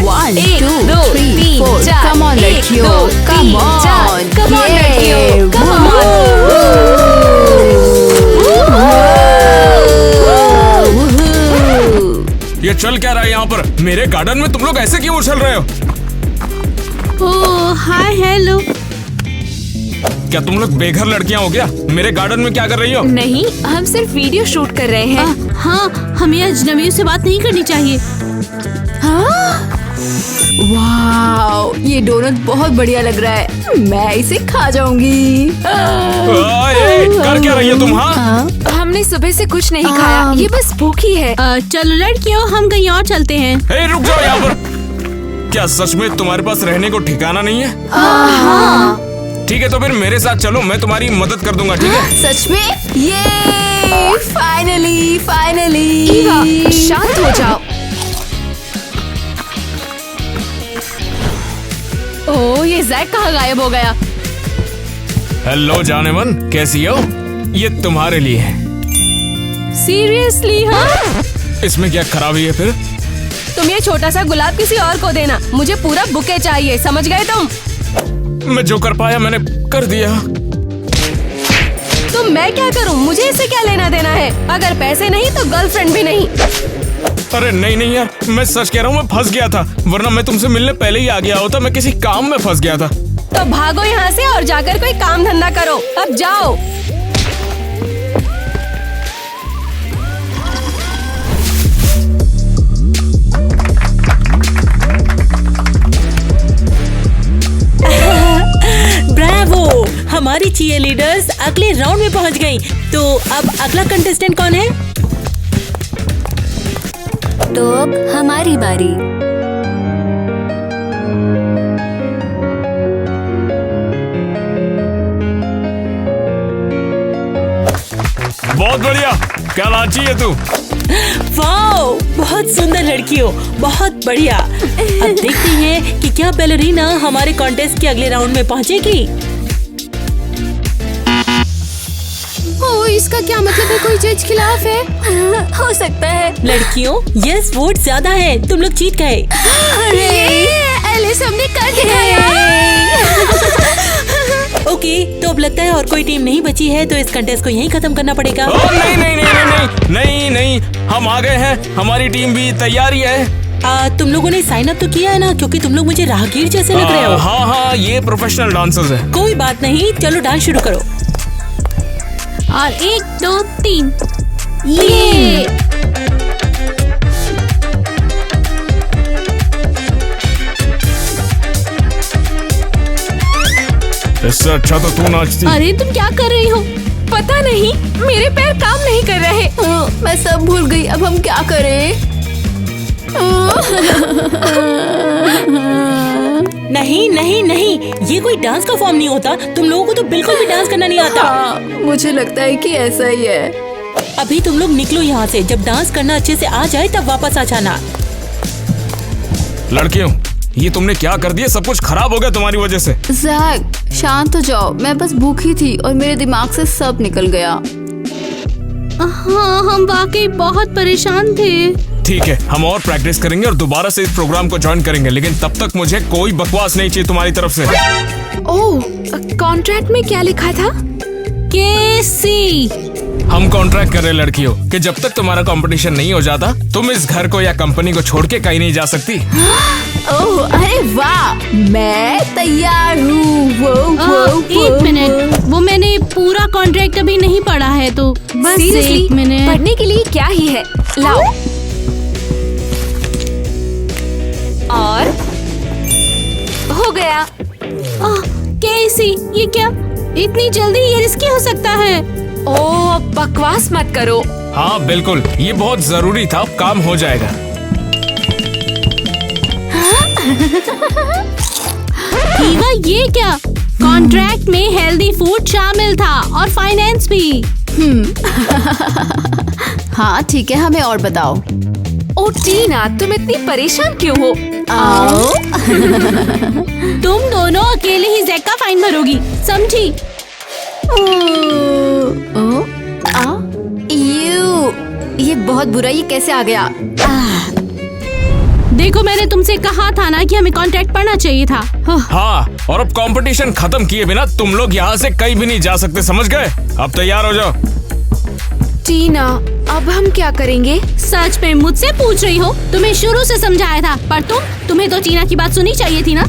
1 1 2 2 3 3 4 4 Come on लड़कियों, come on, come on Yeah. लड़कियों, come Woohoo. ये चल क्या रहा है यहाँ पर? मेरे गार्डन में तुम लोग ऐसे क्यों उछल रहे हो? ओह हाय हेलो। क्या तुम लोग बेघर लड़कियाँ हो क्या? मेरे गार्डन में क्या कर रही हो? नहीं, हम सिर्फ वीडियो शूट कर रहे हैं। हाँ, हमें अजनबियों से बात नहीं करनी चाहिए। वाओ, ये डोनट बहुत बढ़िया लग रहा है। मैं इसे खा जाऊंगी। कर क्या रही हो तुम? हाँ, हमने सुबह से कुछ नहीं खाया, ये बस भूखी है। चलो लड़कियों, हम कहीं और चलते हैं। हे रुक जाओ यहाँ पर। क्या सच में तुम्हारे पास रहने को ठिकाना नहीं है? ठीक है तो फिर मेरे साथ चलो, मैं तुम्हारी मदद कर दूंगा, ठीक है? सच में? ये फाइनली ईवा, शांत हो जाओ। ओह, ये जैक कहाँ गायब हो गया? हेलो जाने मन, कैसी हो? ये तुम्हारे लिए है। सीरियसली? हाँ, इसमें क्या खराबी है फिर? तुम ये छोटा सा गुलाब किसी और को देना, मुझे पूरा बुके चाहिए, समझ गए तुम? मैं जो कर पाया मैंने कर दिया। तो मैं क्या करूं? मुझे इससे क्या लेना देना है? अगर पैसे नहीं तो गर्लफ्रेंड भी नहीं। अरे नहीं नहीं यार, मैं सच कह रहा हूँ, मैं फंस गया था, वरना मैं तुमसे मिलने पहले ही आ गया होता। मैं किसी काम में फंस गया था। तो भागो यहाँ से और जाकर कोई काम धंधा करो। अब जाओ। ब्रावो! हमारी चीयर लीडर्स अगले राउंड में पहुंच गई। तो अब अगला कंटेस्टेंट कौन है? तो अब हमारी बारी। बहुत बढ़िया। क्या नाची है तू? वाओ! बहुत सुंदर लड़की हो, बहुत बढ़िया। अब देखते हैं कि क्या बैलरीना हमारे कॉन्टेस्ट के अगले राउंड में पहुंचेगी। ओह, इसका क्या मतलब है? कोई जज खिलाफ है? हो सकता है। लड़कियों, यस वोट ज्यादा है, तुम लोग जीत गए। एलिस, हमने कर दिखाया। ओके, तो अब लगता है और कोई टीम नहीं बची है, तो इस कंटेस्ट को यहीं खत्म करना पड़ेगा। नहीं नहीं नहीं नहीं नहीं नहीं, हम आ गए हैं, हमारी टीम भी तैयारी है। तुम लोगों ने साइन अप तो किया है ना? क्योंकि तुम लोग मुझे राहगीर जैसे लग रहे हो। हाँ हाँ, ये प्रोफेशनल डांसर्स है। कोई बात नहीं, चलो डांस शुरू करो। और 1 2 3 ये। इससे अच्छा तो तू नाचती। अरे तुम क्या कर रही हो? पता नहीं, मेरे पैर काम नहीं कर रहे। मैं सब भूल गई। अब हम क्या करें? नहीं नहीं नहीं, ये कोई डांस का फॉर्म नहीं होता। तुम लोगों को तो बिल्कुल भी डांस करना नहीं आता। हाँ, मुझे लगता है कि ऐसा ही है। अभी तुम लोग निकलो यहाँ से। जब डांस करना अच्छे से आ जाए तब वापस आ जाना। लड़कियों, ये तुमने क्या कर दिया? सब कुछ खराब हो गया तुम्हारी वजह से। जैक, शांत हो जाओ। मैं बस भूखी थी और मेरे दिमाग से सब निकल गया। हाँ, हम वाकई बहुत परेशान थे। ठीक है, हम और प्रैक्टिस करेंगे और दोबारा से इस प्रोग्राम को ज्वाइन करेंगे, लेकिन तब तक मुझे कोई बकवास नहीं चाहिए तुम्हारी तरफ से। ओह, कॉन्ट्रैक्ट में क्या लिखा था? केसी, हम कॉन्ट्रैक्ट कर रहे लड़कियों कि जब तक तुम्हारा कंपटीशन नहीं हो जाता, तुम इस घर को या कंपनी को छोड़ के कहीं नहीं जा सकती। ओह, अरे वाह, मैं तैयार हूँ। एक मिनट, वो मैंने पूरा कॉन्ट्रैक्ट अभी नहीं पढ़ा है, तो बस Seriously, एक मिनट। पढ़ने के लिए क्या ही है। लाओ। और हो गया। केसी, ये क्या? इतनी जल्दी? ये रिस्की हो सकता है। ओह, बकवास मत करो। हाँ बिल्कुल, ये बहुत जरूरी था, अब काम हो जाएगा। ईवा, ये क्या? कॉन्ट्रैक्ट में हेल्दी फूड शामिल था और फाइनेंस भी। हाँ ठीक है, हमें और बताओ। ओ टीना, तुम इतनी परेशान क्यों हो? आओ। तुम दोनों अकेले ही जैक का फाइन भरोगी, समझी? ये बहुत बुरा। ये कैसे आ गया? देखो मैंने तुमसे कहा था ना कि हमें कॉन्ट्रैक्ट पढ़ना चाहिए था। हाँ, और अब कंपटीशन खत्म किए बिना तुम लोग यहाँ से कहीं भी नहीं जा सकते, समझ गए? अब तैयार हो जाओ। टीना, अब हम क्या करेंगे? सच में मुझसे पूछ रही हो? तुम्हें शुरू से समझाया था, पर तुम्हें तो टीना की बात सुननी चाहिए थी ना।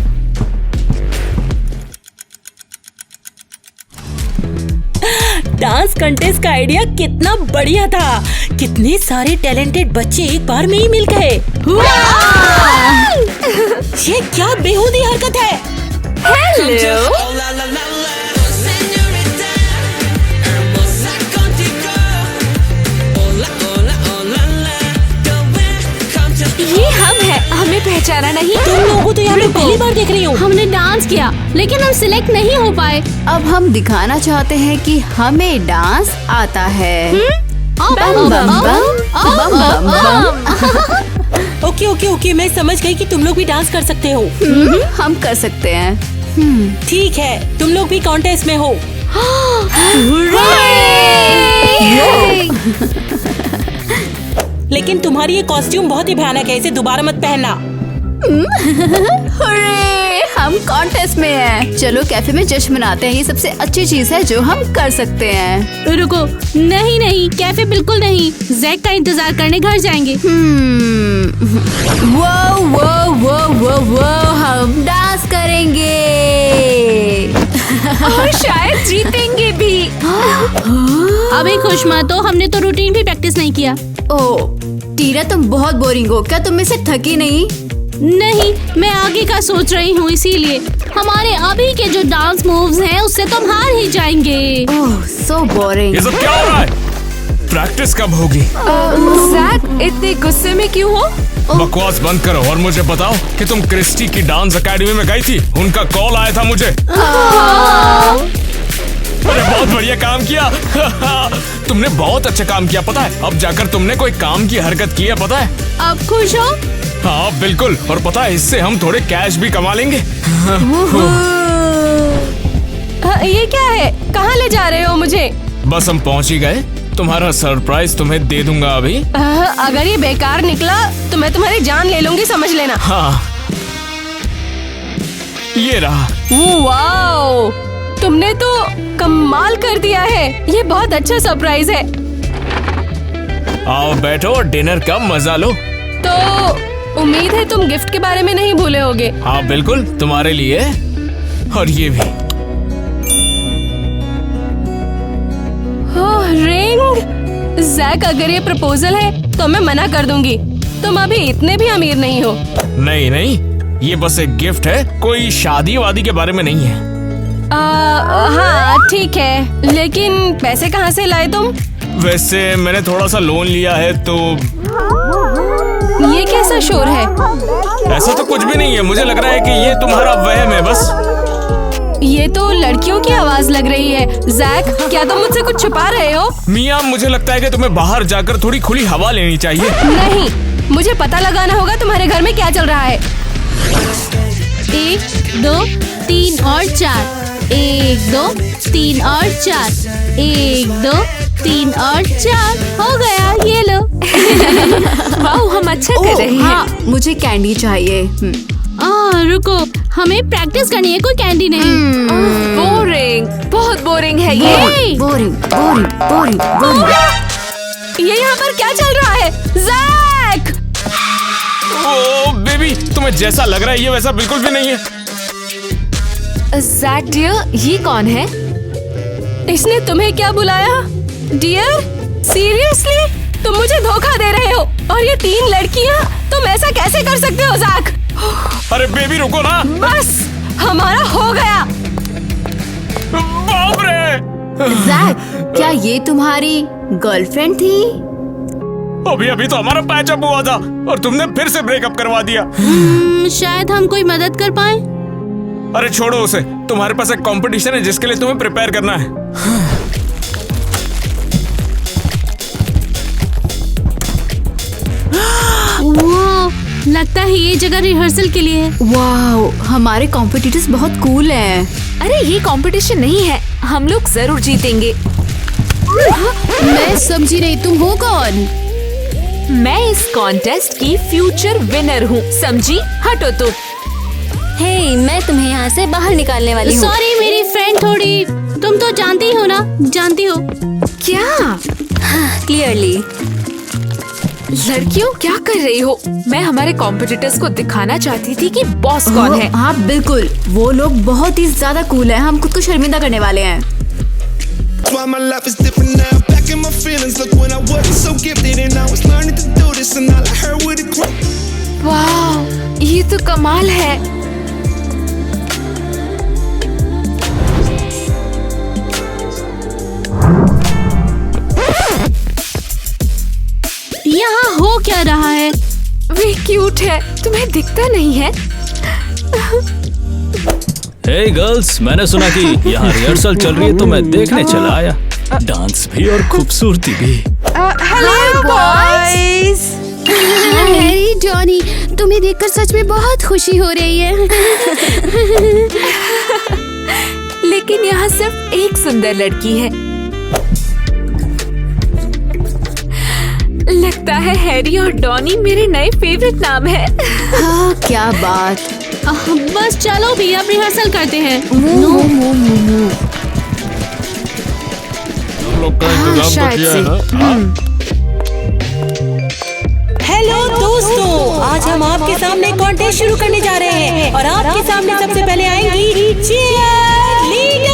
डांस कंटेस्ट का आइडिया कितना बढ़िया था। कितने सारे टैलेंटेड बच्चे एक बार में ही मिल गए। ये क्या बेहूदी हरकत है। हेलो, ये हम है, हमें पहचाना नहीं? तुम लोगों तो यहाँ पे पहली बार देख रही हूँ। हमने डांस किया लेकिन हम सिलेक्ट नहीं हो पाए। अब हम दिखाना चाहते हैं कि हमें डांस आता है। बम बम बम बम बम। ओके, मैं समझ गई कि तुम लोग भी डांस कर सकते हो। हम कर सकते हैं। ठीक है, तुम लोग भी कॉन्टेस्ट में हो। लेकिन तुम्हारी ये कॉस्ट्यूम बहुत ही भयानक है, इसे दोबारा मत पहनना। हुर्रे, हम कॉन्टेस्ट में हैं। चलो कैफे में जश्न मनाते हैं, ये सबसे अच्छी चीज है जो हम कर सकते हैं। रुको, नहीं, कैफे बिल्कुल नहीं। जैक का इंतजार करने घर जाएंगे। वो वो वो वो वो हम डांस करेंगे और शायद जीतेंगे भी। अभी खुश मत हो, हमने तो रूटीन भी प्रैक्टिस नहीं किया। ओ टीना, तुम बहुत बोरिंग हो। क्या तुम में से थकी नहीं? नहीं, मैं आगे का सोच रही हूँ, इसीलिए हमारे अभी के जो डांस मूव्स हैं उससे तुम हार ही जाएंगे। ओह सो बोरिंग। ये सब क्या हो रहा है? प्रैक्टिस कब होगी? जैक, इतने गुस्से में क्यों हो? बकवास बंद करो और मुझे बताओ कि तुम क्रिस्टी की डांस एकेडमी में गई थी। उनका कॉल आया था मुझे। अरे बहुत बढ़िया काम किया। तुमने बहुत अच्छा काम किया, पता है? अब जाकर तुमने कोई काम की हरकत की है, पता है? अब खुश हो? हाँ बिल्कुल, और पता है इससे हम थोड़े कैश भी कमा लेंगे। ये क्या है? कहाँ ले जा रहे हो मुझे? बस हम पहुँच ही गए। तुम्हारा सरप्राइज तुम्हें दे दूंगा अभी। अगर ये बेकार निकला तो मैं तुम्हारी जान ले लूंगी, समझ लेना। हाँ, ये रहा। वाओ, तुमने तो कमाल कर दिया है। ये बहुत अच्छा सरप्राइज है। आओ बैठो और डिनर का मजा लो। तो उम्मीद है तुम गिफ्ट के बारे में नहीं भूले होगे। हाँ बिल्कुल, तुम्हारे लिए। और ये भी। रिंग। जैक, अगर ये प्रपोजल है तो मैं मना कर दूंगी। तुम अभी इतने भी अमीर नहीं हो। नहीं, ये बस एक गिफ्ट है, कोई शादी वादी के बारे में नहीं है। हाँ ठीक है, लेकिन पैसे कहाँ से लाए तुम? वैसे मैंने थोड़ा सा लोन लिया है तो। ये कैसा शोर है? ऐसा तो कुछ भी नहीं है, मुझे लग रहा है कि ये तुम्हारा वहम है बस। ये तो लड़कियों की आवाज लग रही है। जैक, क्या तुम मुझसे कुछ छुपा रहे हो? मियाँ, मुझे लगता है कि तुम्हें बाहर जाकर थोड़ी खुली हवा लेनी चाहिए। नहीं, मुझे पता लगाना होगा तुम्हारे घर में क्या चल रहा है। 1 2 3 और 4। 1 2 3 और 4। 1 2 3 और 4 हो गया, ये लो। वाओ, हम अच्छा कर रहे हैं। हाँ, मुझे कैंडी चाहिए। रुको, हमें प्रैक्टिस करनी है, कोई कैंडी नहीं। बोरिंग, बहुत बोरिंग है ये। Boring boring boring boring. ये यहाँ पर क्या चल रहा है? जैक! ओ बेबी, तुम्हें जैसा लग रहा है ये वैसा बिल्कुल भी नहीं है। जैक डियर, ये कौन है? इसने तुम्हें क्या बुलाया? Dear, seriously? तुम मुझे धोखा दे रहे हो। और ये 3 लड़कियाँ, तुम ऐसा कैसे कर सकते हो जैक? अरे बेबी रुको ना। बस, हमारा हो गया। बाप रे! जैक, क्या ये तुम्हारी गर्लफ्रेंड थी? अभी तो हमारा पैचअप हुआ था और तुमने फिर से ब्रेकअप करवा दिया। शायद हम कोई मदद कर पाए। अरे छोड़ो उसे, तुम्हारे पास एक कंपटीशन है जिसके लिए तुम्हें प्रिपेयर करना है। वो लगता है ये जगह रिहर्सल के लिए है। वाओ, हमारे कॉम्पिटिटर्स बहुत कूल हैं। अरे ये कंपटीशन नहीं है, हम लोग जरूर जीतेंगे। मैं समझी नहीं, तुम हो कौन? मैं इस कॉन्टेस्ट की फ्यूचर विनर हूँ, समझी? हटो तुम। हे, मैं तुम्हें यहाँ से बाहर निकालने वाली हूँ। सॉरी मेरी फ्रेंड, थोड़ी तुम तो जानती हो ना, जानती हो। क्या? क्लियरली। लड़कियों क्या कर रही हो? मैं हमारे कॉम्पिटिटर्स को दिखाना चाहती थी कि बॉस कौन है। हाँ बिल्कुल, वो लोग बहुत ही ज्यादा कूल हैं। हम खुद को शर्मिंदा करने वाले हैं। Why my life is different now? Back in my feelings. Look when I wasn't so gifted and I was learning to do this and all I heard with it. वाह, ये तो कमाल है। यहाँ हो क्या रहा है? वे क्यूट है, तुम्हें दिखता नहीं है? हे गर्ल्स, मैंने सुना कि यहाँ रिहर्सल चल रही है तो मैं देखने चला आया। डांस भी और खूबसूरती भी। Hello boys. हैरी, जॉनी, तुम्हें देखकर सच में बहुत खुशी हो रही है। लेकिन यहाँ सिर्फ एक सुंदर लड़की है। लगता है हैरी और डॉनी मेरे नए फेवरेट नाम है। हाँ, क्या बात। बस चलो भी, अब रिहर्सल करते हैं। शायद से। हेलो दोस्तों, आज हम आपके सामने कॉन्टेस्ट शुरू करने जा रहे हैं और आपके सामने सबसे पहले आएंगी चीयर लीडर।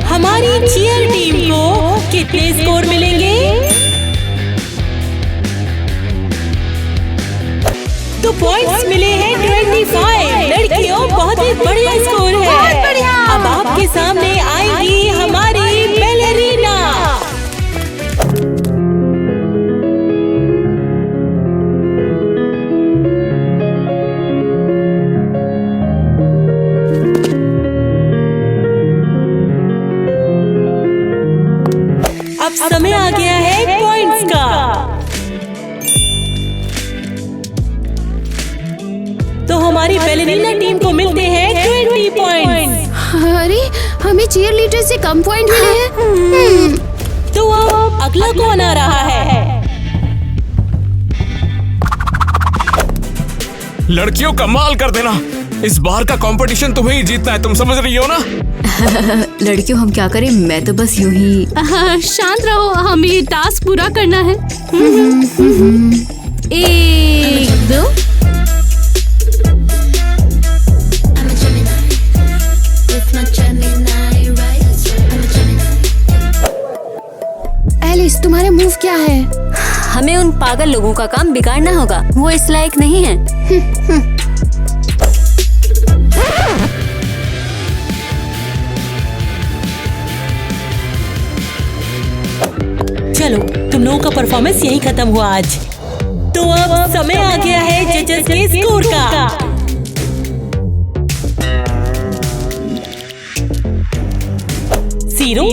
हमारी चीयर टीम को कितने स्कोर मिलेंगे? तो पॉइंट्स मिले हैं 25। लड़कियों, बहुत ही बढ़िया स्कोर है। बहुत बढ़िया। अब आपके सामने आएगी हमारी बैलेरिना। अब समय आ गया है पॉइंट्स का। तो हमारी बैलेरिना टीम को मिलते हैं 20 पॉइंट्स। अरे, हमें चीयर लीडर से कम पॉइंट मिले हैं। तो अब अगला कौन आ रहा है? लड़कियों, कमाल कर देना। इस बार का कंपटीशन तुम्हें ही जीतना है, तुम समझ रही हो ना? लड़कियों, हम क्या करें? मैं तो बस यूं ही। शांत रहो, हमें ये टास्क पूरा करना है। 1 2। एलिस, तुम्हारा मूव क्या है? हमें उन पागल लोगों का काम बिगाड़ना होगा। वो इस लायक नहीं है। चलो, तुम लोगों का परफॉर्मेंस यही खत्म हुआ आज। तो अब समय आ गया है जजेस के स्कोर का। जीरो?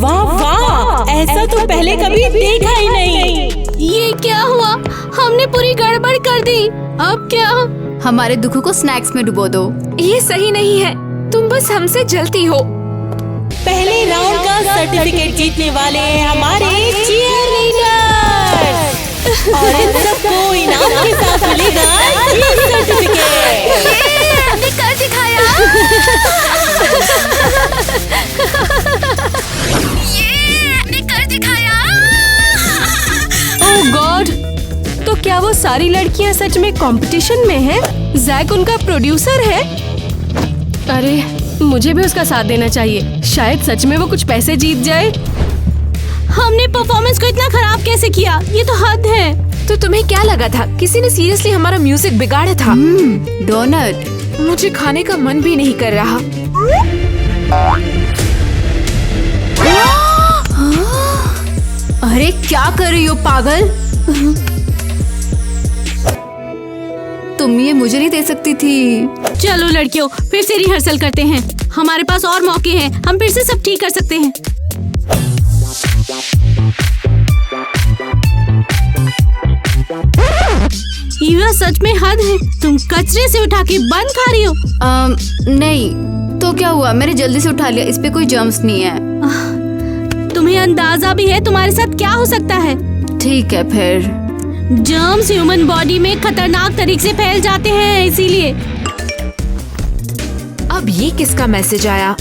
वाह वाह, ऐसा तो पहले कभी देखा ही नहीं। ये क्या हुआ? हमने पूरी गड़बड़ कर दी। अब क्या? हमारे दुखों को स्नैक्स में डुबो दो। ये सही नहीं है, तुम बस हमसे जलती हो। पहले राउंड का सर्टिफिकेट जीतने वाले हैं हमारे चीयर लीडर और इन सबको इनाम के साथ मिलेगा ये सर्टिफिकेट। हमने कर दिखाया। हमने कर दिखाया। ओह गॉड, तो क्या वो सारी लड़कियां सच में कंपटीशन में हैं? जैक उनका प्रोड्यूसर है। अरे, मुझे भी उसका साथ देना चाहिए। शायद सच में वो कुछ पैसे जीत जाए। हमने परफॉर्मेंस को इतना खराब कैसे किया? ये तो हद है। तो तुम्हें क्या लगा था? किसी ने सीरियसली हमारा म्यूजिक बिगाड़ा था? डोनट। मुझे खाने का मन भी नहीं कर रहा। अरे क्या कर रही हो पागल? तुम ये मुझे नहीं दे सकती थी। चलो लड़कियों, फिर से रिहर्सल करते हैं। हमारे पास और मौके हैं, हम फिर से सब ठीक कर सकते हैं। ईवा, सच में हद है। तुम कचरे से उठा के बन खा रही हो। नहीं तो क्या हुआ, मैंने जल्दी से उठा लिया, इस पे कोई जर्म्स नहीं है। तुम्हें अंदाजा भी है तुम्हारे साथ क्या हो सकता है? ठीक है फिर। जर्म्स ह्यूमन बॉडी में खतरनाक तरीके से फैल जाते हैं, इसीलिए। अब ये किसका मैसेज आया?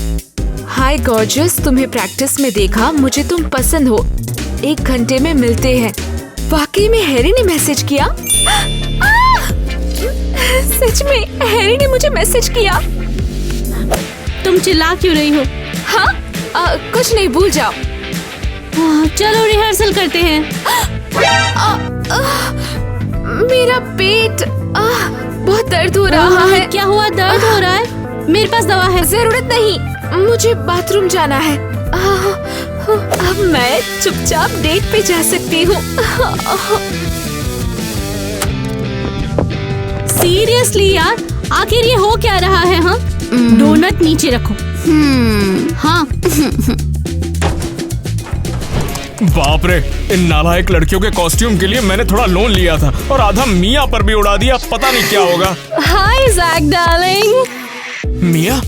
हाय गॉर्जियस, तुम्हें प्रैक्टिस में देखा, मुझे तुम पसंद हो, 1 घंटे में मिलते हैं। वाकई में हैरी ने मैसेज किया? सच में हैरी ने मुझे मैसेज किया। तुम चिल्ला क्यों रही हो? हाँ, कुछ नहीं, भूल जाओ। चलो रिहर्सल करते हैं। मेरा पेट बहुत दर्द हो रहा है। क्या हुआ? दर्द हो रहा है? मेरे पास दवा है। जरूरत नहीं, मुझे बाथरूम जाना है। अब मैं चुपचाप डेट पे जा सकती हूँ। सीरियसली यार, आखिर ये हो क्या रहा है? हाँ, डोनट नीचे रखो। हाँ। बाप रे, इन नालायक लड़कियों के कॉस्ट्यूम के लिए मैंने थोड़ा लोन लिया था और आधा मिया पर भी उड़ा दिया। पता नहीं क्या होगा। हाय जैक डार्लिंग। मिया,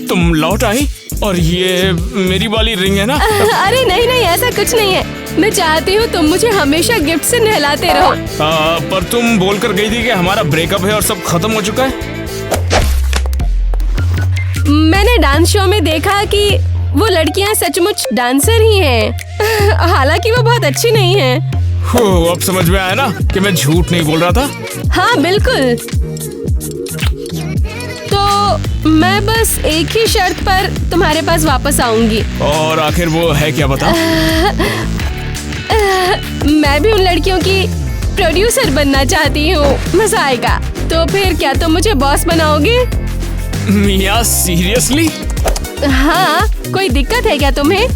तुम लौट आई? और ये मेरी वाली रिंग है ना? अरे नहीं नहीं, ऐसा कुछ नहीं है। मैं चाहती हूँ तुम मुझे हमेशा गिफ्ट से नहलाते रहो। पर तुम बोलकर गई थी कि हमारा ब्रेकअप है और सब खत्म हो चुका है। मैंने डांस शो में देखा कि वो लड़कियाँ सचमुच डांसर ही हैं। हालांकि वो बहुत अच्छी नहीं हैं। अब समझ में आया ना कि मैं झूठ नहीं बोल रहा था। हाँ बिल्कुल। तो मैं बस एक ही शर्त पर तुम्हारे पास वापस आऊंगी। और आखिर वो है क्या, बता? मैं भी उन लड़कियों की प्रोड्यूसर बनना चाहती हूँ। मजा आएगा। तो फिर क्या तुम मुझे बॉस बनाओगे? मिया सीरियसली? हाँ, कोई दिक्कत है क्या तुम्हें?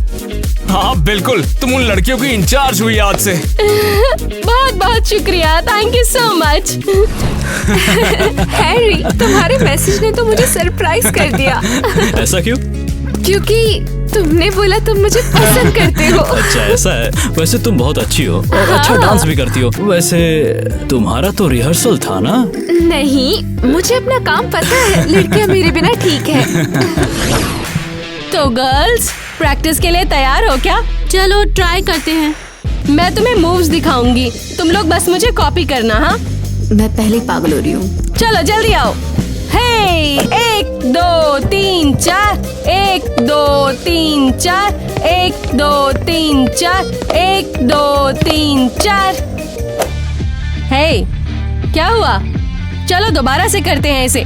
हाँ बिल्कुल, तुम उन लड़कियों की इंचार्ज हुई आज से। बहुत बहुत शुक्रिया, thank you so much. Harry, तुम्हारे मैसेज ने तो मुझे सरप्राइज कर दिया। ऐसा क्यों? क्योंकि तुमने बोला तुम मुझे पसंद करते हो। अच्छा ऐसा है। वैसे तुम बहुत अच्छी हो और अच्छा डांस भी करती हो। वैसे तुम्हारा तो रिहर्सल था ना? नहीं, मुझे अपना काम पता है। लड़कियां मेरे बिना ठीक है। तो गर्ल्स, प्रैक्टिस के लिए तैयार हो क्या? चलो ट्राई करते हैं। मैं तुम्हें मूव्स दिखाऊंगी, तुम लोग बस मुझे कॉपी करना। हाँ, मैं पहले ही पागल हो रही हूँ। चलो जल्दी आओ। हे, 1 2 3 4, 1 2 3 4, 1 2 3 4, 1 2 3 4। हे, क्या हुआ? चलो दोबारा से करते हैं इसे।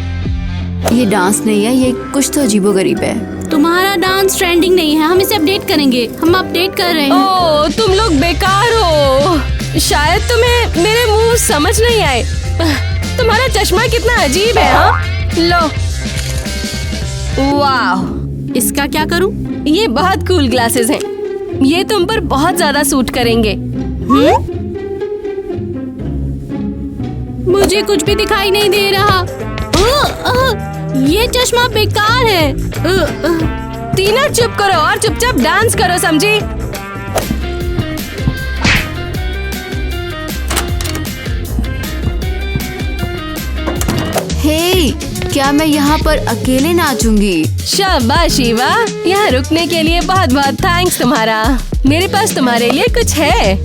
ये डांस नहीं है, ये कुछ तो अजीबोगरीब है। तुम्हारा डांस ट्रेंडिंग नहीं है, हम इसे अपडेट करेंगे। हम अपडेट कर रहे हैं। ओह, तुम लोग बेकार हो। शायद तुम्हें मेरे मुंह समझ नहीं आए। तुम्हारा चश्मा कितना अजीब है। हाँ, लो। वाह, इसका क्या करूं? ये बहुत कूल ग्लासेस हैं। ये तुम पर बहुत ज्यादा सूट करेंगे। मुझे कुछ भी दिखाई नहीं दे रहा। ये चश्मा बेकार है। टीना चुप करो और चुपचाप डांस करो, समझी? हे, क्या मैं यहाँ पर अकेले नाचूंगी? शाबाश ईवा, यहाँ रुकने के लिए बहुत बहुत थैंक्स तुम्हारा। मेरे पास तुम्हारे लिए कुछ है।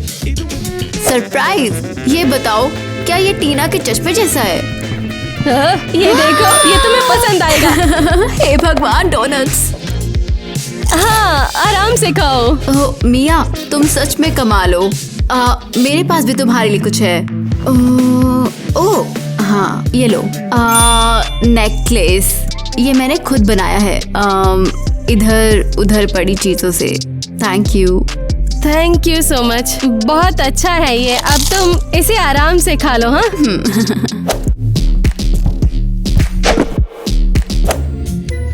सरप्राइज। ये बताओ, क्या ये टीना के चश्मे जैसा है? ये देखो, ये तुम्हें पसंद आएगा। हे भगवान, डोनट्स। हाँ, आराम से खाओ। ओह मिया, तुम सच में कमाल हो। मेरे पास भी तुम्हारे लिए कुछ है। ओह हाँ, ये लो। नेकलेस। ये मैंने खुद बनाया है, इधर उधर पड़ी चीजों से। Thank you. Thank you so much. बहुत अच्छा है ये। अब तुम इसे आराम से खा लो। हाँ,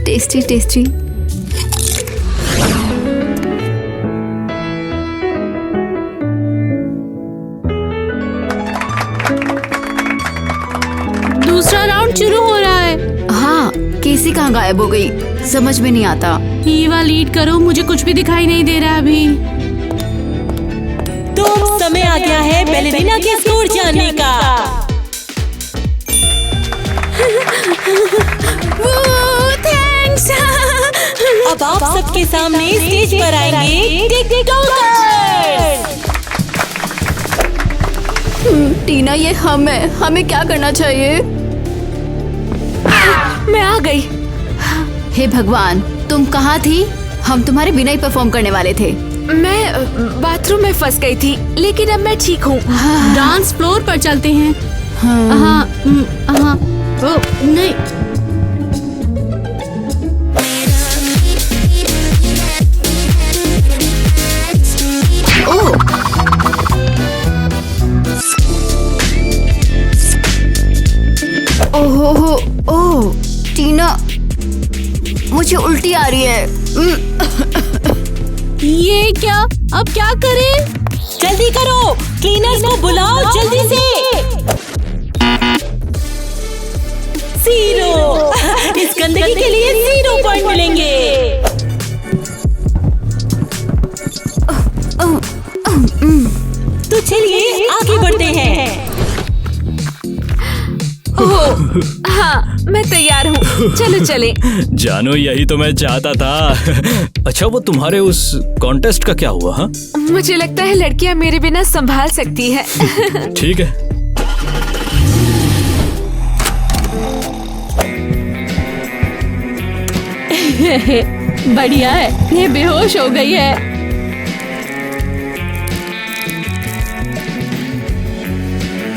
टेस्टी टेस्टी। दूसरा ऐसी कहाँ गायब हो गई, समझ में नहीं आता। ईवा लीड करो, मुझे कुछ भी दिखाई नहीं दे रहा अभी। तो समय आ गया है बैलेरिना के स्कोर जानने का। थैंक्स। अब आप सबके सामने स्टेज पर आएंगे टिकटॉकर्स। टीना, ये हम है, हमें क्या करना चाहिए? मैं आ गई। हे भगवान, तुम कहाँ थी? हम तुम्हारे बिना ही परफॉर्म करने वाले थे। मैं बाथरूम में फंस गई थी, लेकिन अब मैं ठीक हूँ। डांस फ्लोर पर चलते हैं। हाँ, हाँ। ओ, नहीं। ओहो, ओह टीना, मुझे उल्टी आ रही है। ये क्या? अब क्या करें? जल्दी करो, क्लीनर्स को बुलाओ जल्दी से। 0 इस गंदगी के लिए 0 पॉइंट मिलेंगे। तो चलिए आगे बढ़ते हैं। ओह, हाँ, मैं तैयार हूँ। चलो चले। जानो, यही तो मैं चाहता था। अच्छा, वो तुम्हारे उस कॉन्टेस्ट का क्या हुआ? हाँ, मुझे लगता है लड़कियाँ मेरे बिना संभाल सकती है। ठीक है। बढ़िया है, ये बेहोश हो गई है।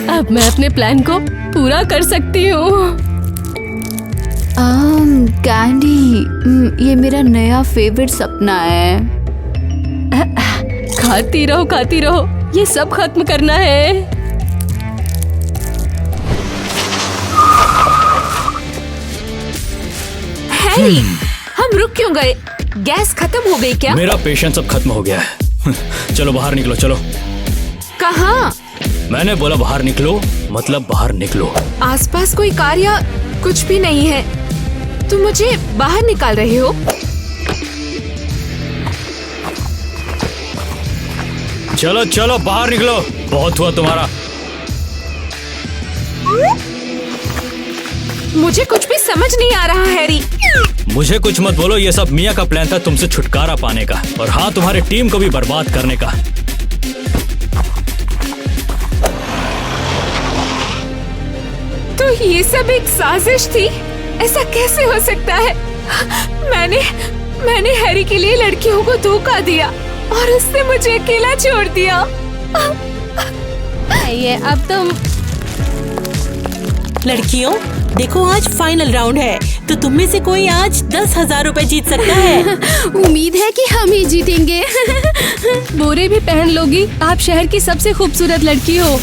अब मैं अपने प्लान को पूरा कर सकती हूँ। कैंडी, ये मेरा नया फेवरेट सपना है। खाती रहो, ये सब खत्म करना है। हैरी, हम रुक क्यों गए? गैस खत्म हो गई क्या? मेरा पेशेंस अब खत्म हो गया है। चलो बाहर निकलो, चलो। कहाँ? मैंने बोला बाहर निकलो, मतलब बाहर निकलो। आसपास कोई कार या कुछ भी नहीं है। तुम मुझे बाहर निकाल रहे हो? चलो चलो बाहर निकलो, बहुत हुआ तुम्हारा। मुझे कुछ भी समझ नहीं आ रहा हैरी। मुझे कुछ मत बोलो, ये सब मिया का प्लान था तुमसे छुटकारा पाने का, और हाँ, तुम्हारे टीम को भी बर्बाद करने का। तो ये सब एक साजिश थी? ऐसा कैसे हो सकता है? मैंने हैरी के लिए लड़कियों को धोखा दिया और उसने मुझे अकेला छोड़ दिया। ये अब तुम लड़कियों, देखो आज फाइनल राउंड है, तो तुम में से कोई आज 10,000 रुपए जीत सकता है। उम्मीद है कि हम ही जीतेंगे। बोरे भी पहन लोगी, आप शहर की सबसे खूबसूरत लड़की हो।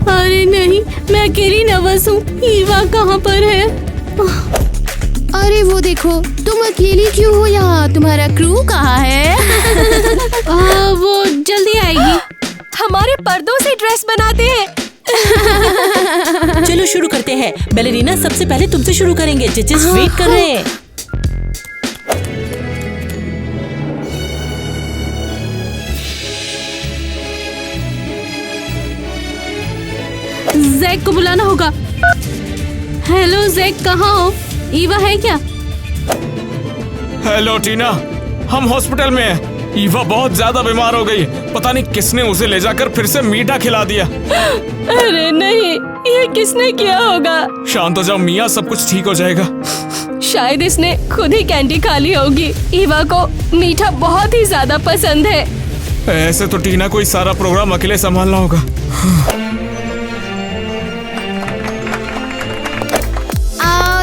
अरे नहीं, मैं अकेली नर्वस हूँ। ईवा कहाँ पर है? अरे वो देखो, तुम अकेली क्यों हो यहाँ? तुम्हारा क्रू कहाँ है? वो जल्दी आएगी। हमारे पर्दों से ड्रेस बनाते हैं। चलो शुरू करते हैं। बैलेरिना, सबसे पहले तुमसे शुरू करेंगे। जजेस वेट कर रहे हैं। जैक को बुलाना होगा। हेलो जैक, कहाँ हो? ईवा है क्या? हेलो टीना, हम हॉस्पिटल में हैं। ईवा बहुत ज्यादा बीमार हो गई। पता नहीं किसने उसे ले जाकर फिर से मीठा खिला दिया। अरे नहीं, ये किसने किया होगा? शांत हो जाओ मिया, सब कुछ ठीक हो जाएगा। शायद इसने खुद ही कैंडी खा ली होगी। ईवा को मीठा बहुत ही ज्यादा पसंद है। ऐसे तो टीना को इस सारा प्रोग्राम अकेले संभालना होगा।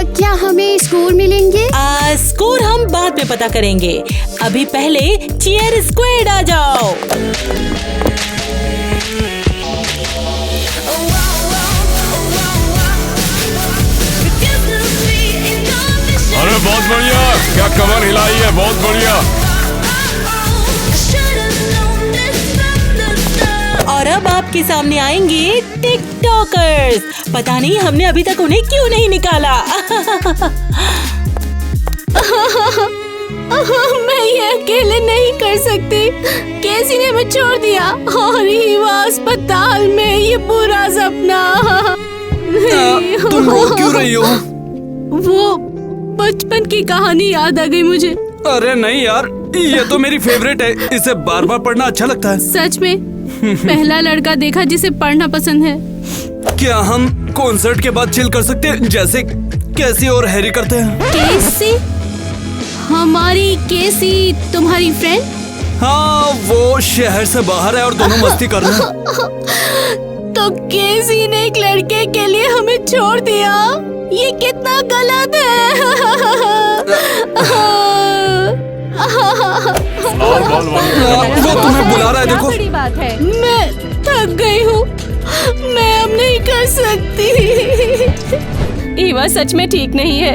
क्या हमें स्कोर मिलेंगे? स्कोर हम बाद में पता करेंगे। अभी पहले चीयर स्क्वाड आ जाओ। अरे बहुत बढ़िया, क्या कमर हिलाई है, बहुत बढ़िया। और अब आपके के सामने आएंगे टिकटॉकर्स। पता नहीं हमने अभी तक उन्हें क्यों नहीं निकाला। मैं ये अकेले नहीं कर सकती। केसी ने हमें छोड़ दिया और ईवा अस्पताल में, ये बुरा सपना। तुम रो क्यों रही हो? वो बचपन की कहानी याद आ गई मुझे। अरे नहीं यार, ये तो मेरी फेवरेट है, इसे बार बार पढ़ना अच्छा लगता है। सच में पहला लड़का देखा जिसे पढ़ना पसंद है। क्या हम कॉन्सर्ट के बाद चिल कर सकते हैं जैसे कैसी और हैरी करते हैं? केसी? हमारी केसी तुम्हारी फ्रेंड? हाँ, वो शहर से बाहर है और दोनों मस्ती कर रहे हैं। तो केसी ने एक लड़के के लिए हमें छोड़ दिया, ये कितना गलत है। वो तुम्हें बुला रहा है, देखो। बड़ी बात है। मैं थक गई हूँ, मैं अब नहीं कर सकती। ईवा सच में ठीक नहीं है।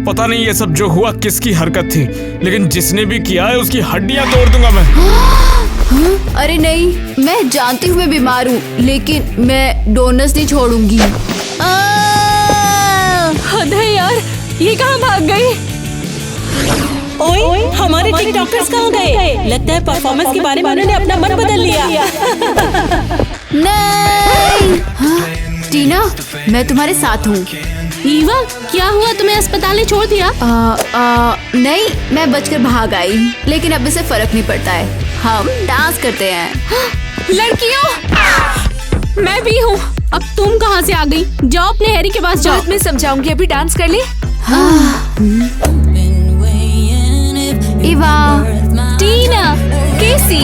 पता नहीं ये सब जो हुआ किसकी हरकत थी, लेकिन जिसने भी किया है उसकी हड्डियां तोड़ दूंगा मैं। अरे नहीं, मैं जानती हूँ मैं बीमार हूँ, लेकिन मैं डोनट्स नहीं छोड़ूंगी। हद है यार, ये कहाँ भाग गई? ओए, हमारे टिकटॉकर्स कहाँ गए? लगता है परफॉर्मेंस के बारे में उन्होंने अपना मन बदल लिया। नहीं। हाँ, टीना, मैं तुम्हारे साथ हूँ। ईवा, क्या हुआ? तुम्हें अस्पताल ने छोड़ दिया? नहीं, मैं बचकर भाग आई, लेकिन अब इससे फर्क नहीं पड़ता है। हम डांस करते हैं। लड़कियों, मैं भी हूँ। अब तुम कहाँ से आ गई? जाओ अपने हैरी के पास जाओ। मैं समझाऊंगी, अभी डांस कर ले। ईवा, टीना, केसी,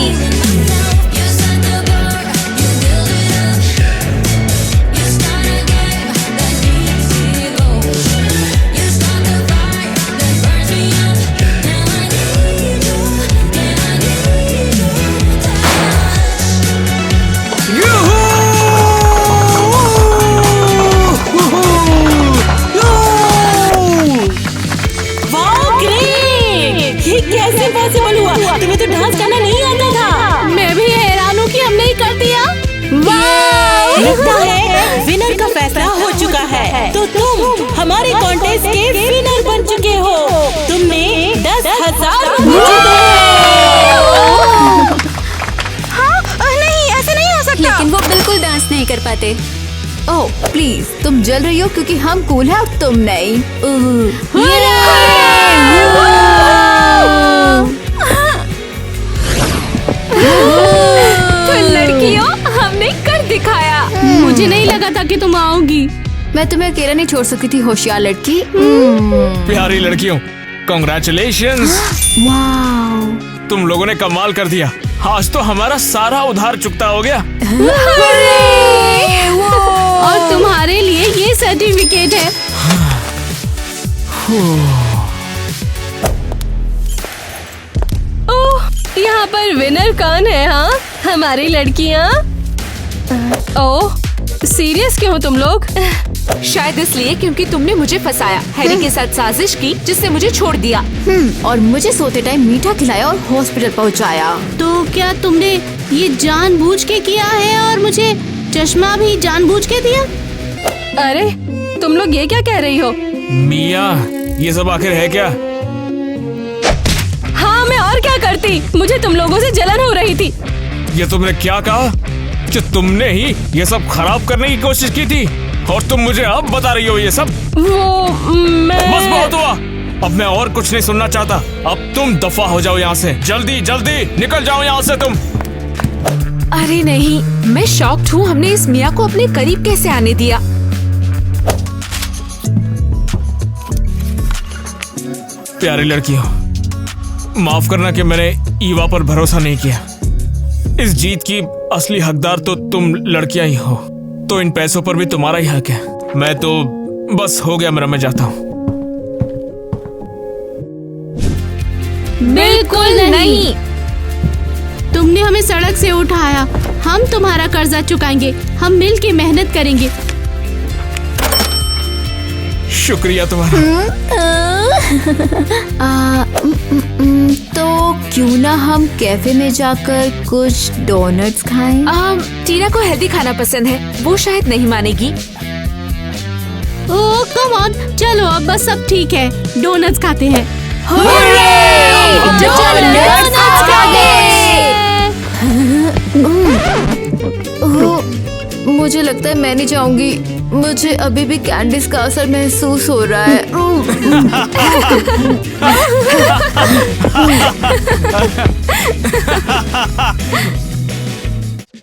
कैसे पॉसिबल हुआ? तुम्हें तो डांस करना नहीं आता था। मैं भी हैरान हूँ कि हमने ही कर दिया। लगता है विनर का फैसला हो चुका है। तो तुम हमारे कॉन्टेस्ट के विनर बन चुके हो। तुमने 10,000 नहीं, ऐसे नहीं हो सकता। लेकिन वो बिल्कुल डांस नहीं कर पाते। ओह प्लीज, तुम जल रही हो क्योंकि हम कूल हैं और तुम नहीं। तो लड़कियों, हमने कर दिखाया। मुझे नहीं लगा था कि तुम आओगी। मैं तुम्हें अकेला नहीं छोड़ सकती थी, होशियार लड़की। प्यारी लड़कियों, कांग्रेचुलेशंस। वाह, तुम लोगों ने कमाल कर दिया। आज तो हमारा सारा उधार चुकता हो गया। और तुम्हारे लिए ये सर्टिफिकेट है। ओह, यहाँ पर विनर कौन है? हाँ, हमारी लड़कियाँ। ओह, सीरियस क्यों हो तुम लोग? शायद इसलिए क्योंकि तुमने मुझे फंसाया, हैरी के साथ साजिश की जिससे मुझे छोड़ दिया। और मुझे सोते टाइम मीठा खिलाया और हॉस्पिटल पहुंचाया। तो क्या तुमने ये जानबूझ के किया है और मुझे चश्मा भी जानबूझ के दिया? अरे तुम लोग ये क्या कह रही हो? मिया, ये सब आखिर है क्या? हाँ, मैं और क्या करती? मुझे तुम लोगों से जलन हो रही थी। ये तुमने क्या कहा कि तुमने ही ये सब खराब करने की कोशिश की थी और तुम मुझे अब बता रही हो ये सब? वो मैं... बस बहुत हुआ, अब मैं और कुछ नहीं सुनना चाहता। अब तुम दफा हो जाओ यहाँ से, जल्दी जल्दी निकल जाओ यहाँ से तुम। अरे नहीं, मैं शॉक्ड हूँ, हमने इस मिया को अपने करीब कैसे आने दिया। प्यारी लड़कियों, माफ करना कि मैंने ईवा पर भरोसा नहीं किया। इस जीत की असली हकदार तो तुम लड़कियां ही हो, तो इन पैसों पर भी तुम्हारा ही हक है। मैं तो बस हो गया मेरा, मैं जाता हूँ। बिल्कुल नहीं। तुमने हमें सड़क से उठाया, हम तुम्हारा कर्जा चुकाएंगे। हम मिल के मेहनत करेंगे। शुक्रिया तुम्हारा। तो क्यों ना हम कैफे में जाकर कुछ डोनट्स खाएं? टीना को हेल्दी खाना पसंद है, वो शायद नहीं मानेगी। ओह कम ऑन, चलो अब बस सब ठीक है, डोनट्स खाते हैं। मुझे लगता है मैं नहीं जाऊंगी, मुझे अभी भी कैंडीज का असर महसूस हो रहा है।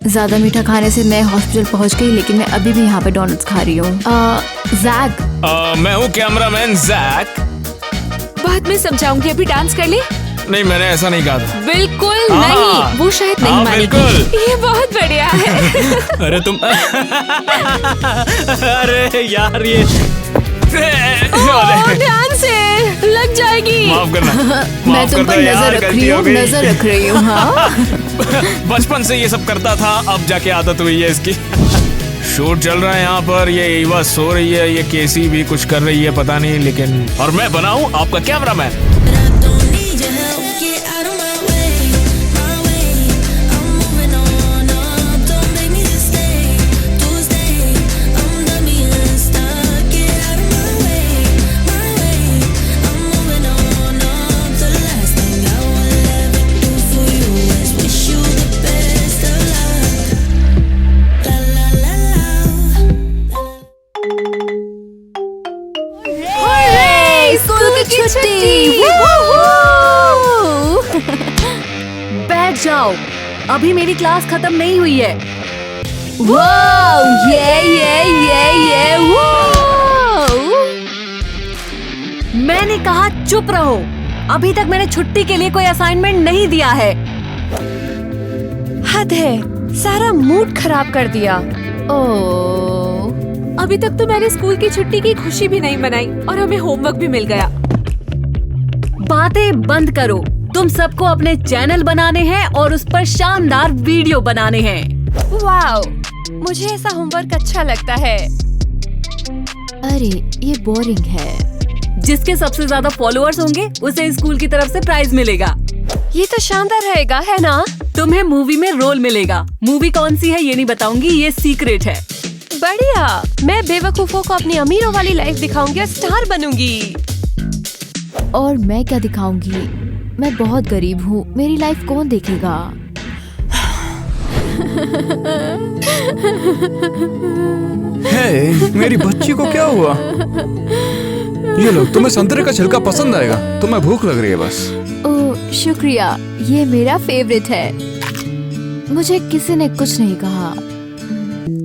ज्यादा मीठा खाने से मैं हॉस्पिटल पहुंच गई, लेकिन मैं अभी भी यहाँ पे डोनट्स खा रही हूँ। जैक, मैं हूँ कैमरामैन जैक। बाद में समझाऊंगी, अभी डांस कर ले। नहीं, मैंने ऐसा नहीं कहा था। बिल्कुल हाँ, नहीं, वो शायद नहीं हाँ, मानेगी। बिल्कुल। ये बहुत बढ़िया है। अरे तुम अरे यार ये ध्यान से लग जाएगी। माफ करना। मैं माफ तुम करना पर यार, नजर रख गलती रही हो हूँ, गई। नजर रख रही हूँ। हाँ, बचपन से ये सब करता था, अब जाके आदत हुई है इसकी। शूट चल रहा है यहाँ पर, ये ईवा सो रही है, ये केसी भी कुछ कर रही है, पता नहीं, लेकिन और मैं बना हूँ आपका कैमरामैन। बैठ जाओ, अभी मेरी क्लास खत्म नहीं हुई है। वाओ, ये मैंने कहा चुप रहो, अभी तक मैंने छुट्टी के लिए कोई असाइनमेंट नहीं दिया है। हद है, सारा मूड खराब कर दिया। अभी तक तो मैंने स्कूल की छुट्टी की खुशी भी नहीं मनाई और हमें होमवर्क भी मिल गया। बातें बंद करो, तुम सबको अपने चैनल बनाने हैं और उस पर शानदार वीडियो बनाने हैं। वाओ, मुझे ऐसा होमवर्क अच्छा लगता है। अरे ये बोरिंग है। जिसके सबसे ज्यादा फॉलोअर्स होंगे उसे स्कूल की तरफ से प्राइज मिलेगा। ये तो शानदार रहेगा, है ना? तुम्हें मूवी में रोल मिलेगा। मूवी कौन सी है ये नहीं बताऊंगी, ये सीक्रेट है। बढ़िया, मैं बेवकूफों को अपनी अमीरों वाली लाइफ दिखाऊंगी और स्टार बनूंगी। और मैं क्या दिखाऊंगी? मैं बहुत गरीब हूँ, मेरी लाइफ कौन देखेगा? हे, मेरी बच्ची को क्या हुआ? ये लो, तुम्हें संतरे का छिलका पसंद आएगा, तुम्हें भूख लग रही है बस। ओह शुक्रिया, ये मेरा फेवरेट है। मुझे किसी ने कुछ नहीं कहा।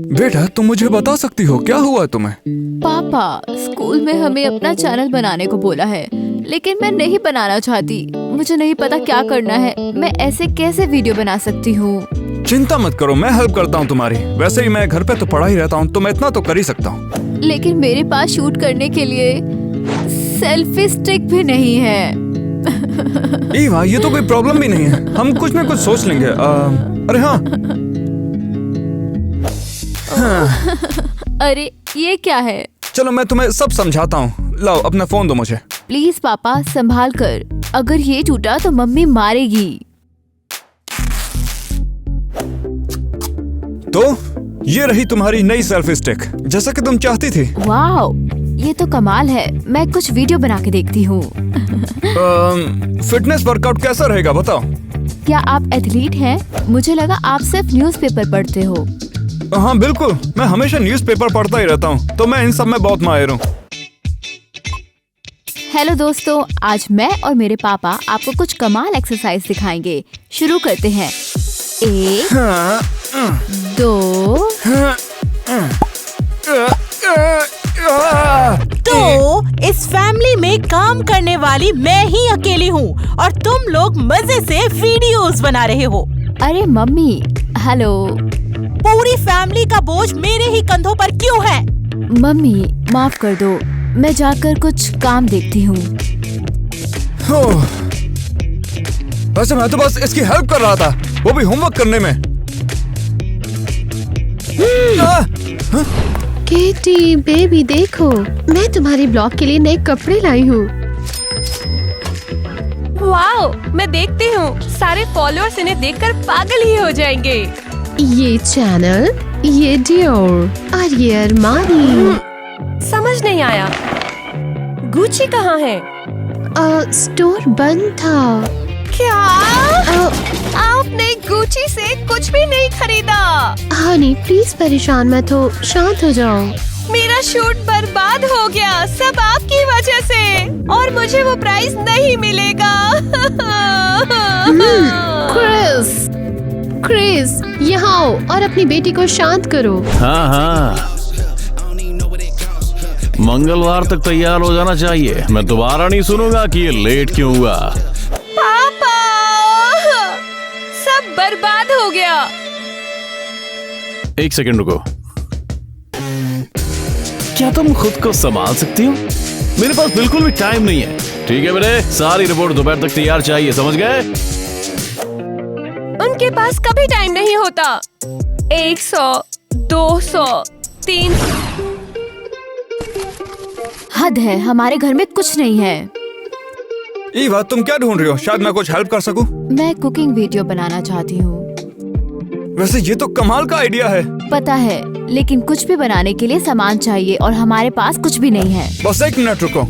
बेटा, तुम मुझे बता सकती हो क्या हुआ तुम्हें? पापा, स्कूल में हमें अपना चैनल बनाने को बोला है, लेकिन मैं नहीं बनाना चाहती। मुझे नहीं पता क्या करना है। मैं ऐसे कैसे वीडियो बना सकती हूँ? चिंता मत करो, मैं हेल्प करता हूँ तुम्हारी। वैसे ही मैं घर पे तो पड़ा ही रहता हूँ, तो मैं इतना तो कर ही सकता हूँ। लेकिन मेरे पास शूट करने के लिए सेल्फी स्टिक भी नहीं है। ईवा, ये तो कोई प्रॉब्लम भी नहीं है, हम कुछ न कुछ सोच लेंगे। अरे हाँ, अरे ये क्या है? चलो मैं तुम्हें सब समझाता हूँ। लाओ अपना फोन दो मुझे। प्लीज पापा, संभाल कर। अगर ये टूटा तो मम्मी मारेगी। तो ये रही तुम्हारी नई सेल्फी स्टिक, जैसा कि तुम चाहती थी। वाओ, ये तो कमाल है। मैं कुछ वीडियो बना के देखती हूँ। फिटनेस वर्कआउट कैसा रहेगा बताओ? क्या आप एथलीट हैं? मुझे लगा आप सिर्फ न्यूज़पेपर पढ़ते हो। हाँ बिल्कुल, मैं हमेशा न्यूज़पेपर पढ़ता ही रहता हूँ, तो मैं इन सब में बहुत माहिर हूँ। हेलो दोस्तों, आज मैं और मेरे पापा आपको कुछ कमाल एक्सरसाइज दिखाएंगे। शुरू करते हैं। 1 2 तो इस फैमिली में काम करने वाली मैं ही अकेली हूँ और तुम लोग मजे से वीडियोस बना रहे हो। अरे मम्मी, हेलो। पूरी फैमिली का बोझ मेरे ही कंधों पर क्यों है? मम्मी माफ कर दो, मैं जाकर कुछ काम देखती हूँ। वैसे मैं तो बस इसकी हेल्प कर रहा था, वो भी होमवर्क करने में। केटी बेबी देखो, मैं तुम्हारे ब्लॉग के लिए नए कपड़े लाई हूँ। वाह, जाओ, मैं देखती हूँ। सारे फॉलोअर्स इन्हें देखकर पागल ही हो जाएंगे। ये चैनल, ये डियोर और ये अरमानी। समझ नहीं आया, गुची कहाँ है? स्टोर बंद था। क्या? आपने गुची से कुछ भी नहीं खरीदा? हनी प्लीज परेशान मत हो, शांत हो जाओ। मेरा शूट बर्बाद हो गया, सब आपकी वजह से, और मुझे वो प्राइस नहीं मिलेगा। क्रिस, यहाँ आओ और अपनी बेटी को शांत करो। हाँ, मंगलवार तक तैयार हो जाना चाहिए। मैं दोबारा नहीं सुनूंगा कि ये लेट क्यों हुआ। पापा, सब बर्बाद हो गया। एक सेकंड रुको, क्या तुम खुद को संभाल सकती हो? मेरे पास बिल्कुल भी टाइम नहीं है। ठीक है बेटे, सारी रिपोर्ट दोपहर तक तैयार चाहिए, समझ गए? उनके पास कभी टाइम नहीं होता। 100, 200, 300। हद है, हमारे घर में कुछ नहीं है। ईवा, तुम क्या ढूंढ रही हो? शायद मैं कुछ हेल्प कर सकूं। मैं कुकिंग वीडियो बनाना चाहती हूँ। वैसे ये तो कमाल का आइडिया है। पता है, लेकिन कुछ भी बनाने के लिए सामान चाहिए और हमारे पास कुछ भी नहीं है। बस 1 मिनट रुको।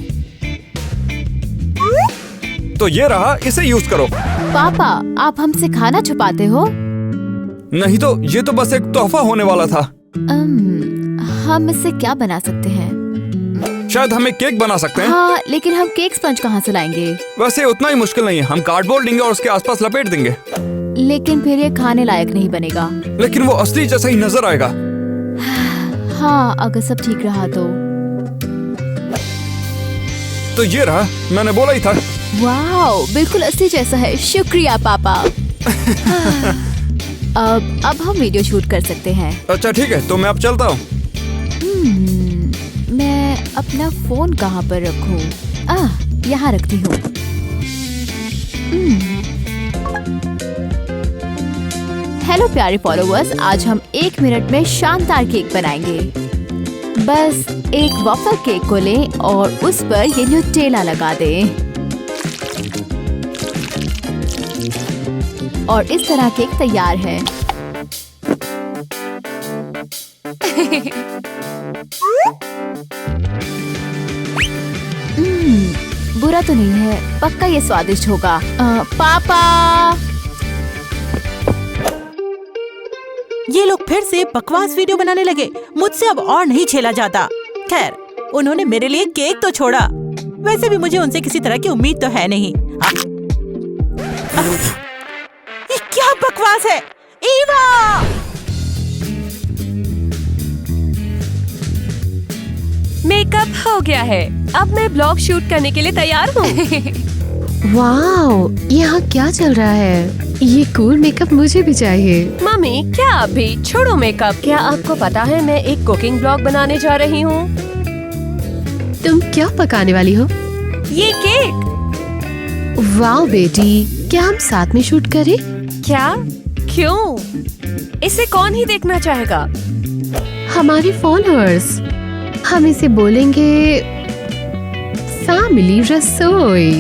तो ये रहा, इसे यूज करो। पापा, आप हमसे खाना छुपाते हो? नहीं तो ये तो बस एक तोहफा होने वाला था। हम इससे क्या बना सकते हैं? शायद हम एक केक बना सकते हैं। हाँ, लेकिन हम केक स्पंज कहाँ से लाएंगे? वैसे उतना ही मुश्किल नहीं है, हम कार्डबोर्ड लेंगे और उसके आसपास लपेट देंगे। लेकिन फिर ये खाने लायक नहीं बनेगा। लेकिन वो असली जैसा ही नजर आएगा। हाँ, अगर सब ठीक रहा तो ये रहा, मैंने बोला ही था। वाओ, बिल्कुल असली जैसा है। शुक्रिया पापा। अब हम वीडियो शूट कर सकते हैं। अच्छा ठीक है, तो मैं अब चलता हूँ। मैं अपना फोन कहाँ पर रखूं? यहाँ रखती हूँ। हेलो प्यारे फॉलोअर्स, आज हम 1 मिनट में शानदार केक बनाएंगे। बस एक वॉफल केक को लें और उस पर ये न्यूटेला लगा दें और इस तरह केक तैयार है। बुरा तो नहीं है, पक्का ये स्वादिष्ट होगा। पापा, ये लोग फिर से बकवास वीडियो बनाने लगे। मुझसे अब और नहीं झेला जाता। खैर, उन्होंने मेरे लिए केक तो छोड़ा। वैसे भी मुझे उनसे किसी तरह की उम्मीद तो है नहीं। ये क्या बकवास है? ईवा! मेकअप हो गया है, अब मैं ब्लॉग शूट करने के लिए तैयार हूँ। वाओ, यहाँ क्या चल रहा है? ये कूल मेकअप मुझे भी चाहिए। मम्मी, क्या आप भी? छोड़ो मेकअप। क्या आपको पता है मैं एक कुकिंग ब्लॉग बनाने जा रही हूँ? तुम क्या पकाने वाली हो? ये केक। वाओ बेटी, क्या हम साथ में शूट करें? क्या? क्यों? इसे कौन ही देखना चाहेगा? हमारे फॉलोअर्स। हम इसे बोलेंगे फैमिली रसोई।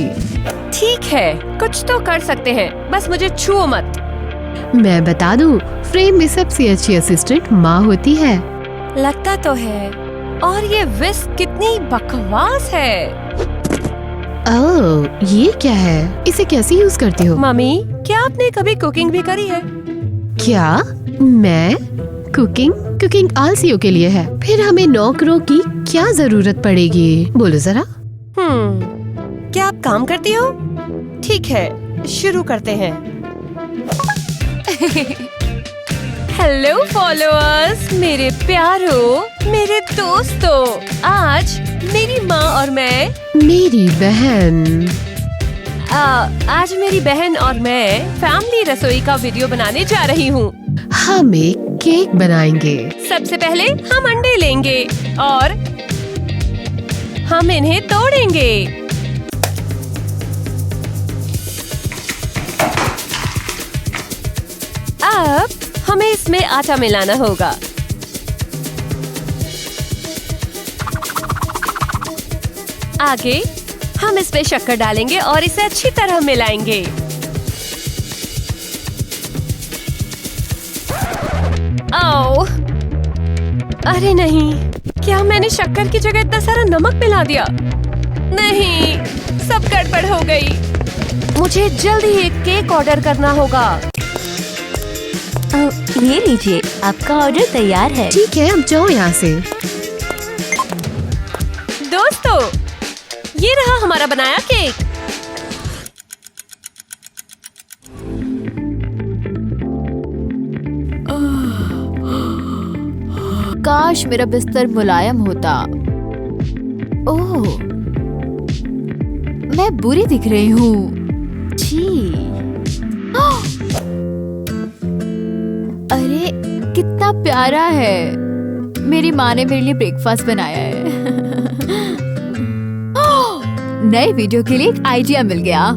ठीक है, कुछ तो कर सकते हैं, बस मुझे छुओ मत। मैं बता दूं, फ्रेम में सबसे अच्छी असिस्टेंट माँ होती है। लगता तो है। और ये विस्क कितनी बकवास है। ओह, ये क्या है? इसे कैसे यूज करती हो? मम्मी, क्या आपने कभी कुकिंग भी करी है? क्या? मैं? कुकिंग आलसियों के लिए है। फिर हमें नौकरों की क्या जरूरत पड़ेगी? बोलो जरा। क्या आप काम करती हो? ठीक है, शुरू करते हैं। हेलो फॉलोअर्स, मेरे प्यारों, मेरे दोस्तों, आज मेरी माँ और मैं, मेरी बहन, आज मेरी बहन और मैं फैमिली रसोई का वीडियो बनाने जा रही हूँ। हम एक केक बनाएंगे। सबसे पहले हम अंडे लेंगे और हम इन्हें तोड़ेंगे। अब हमें इसमें आटा मिलाना होगा। आगे हम इसमें शक्कर डालेंगे और इसे अच्छी तरह मिलाएंगे। आओ, अरे नहीं, क्या मैंने शक्कर की जगह इतना सारा नमक मिला दिया? नहीं, सब गड़बड़ हो गई। मुझे जल्दी एक केक ऑर्डर करना होगा। ये लीजिए, आपका ऑर्डर तैयार है। ठीक है, अब जाओ यहाँ से। दोस्तों, ये रहा हमारा बनाया केक। काश मेरा बिस्तर मुलायम होता। ओह, मैं बुरी दिख रही हूँ। छी। अरे कितना प्यारा है। मेरी माँ ने मेरे लिए ब्रेकफास्ट बनाया है। नए वीडियो के लिए एक आइडिया मिल गया।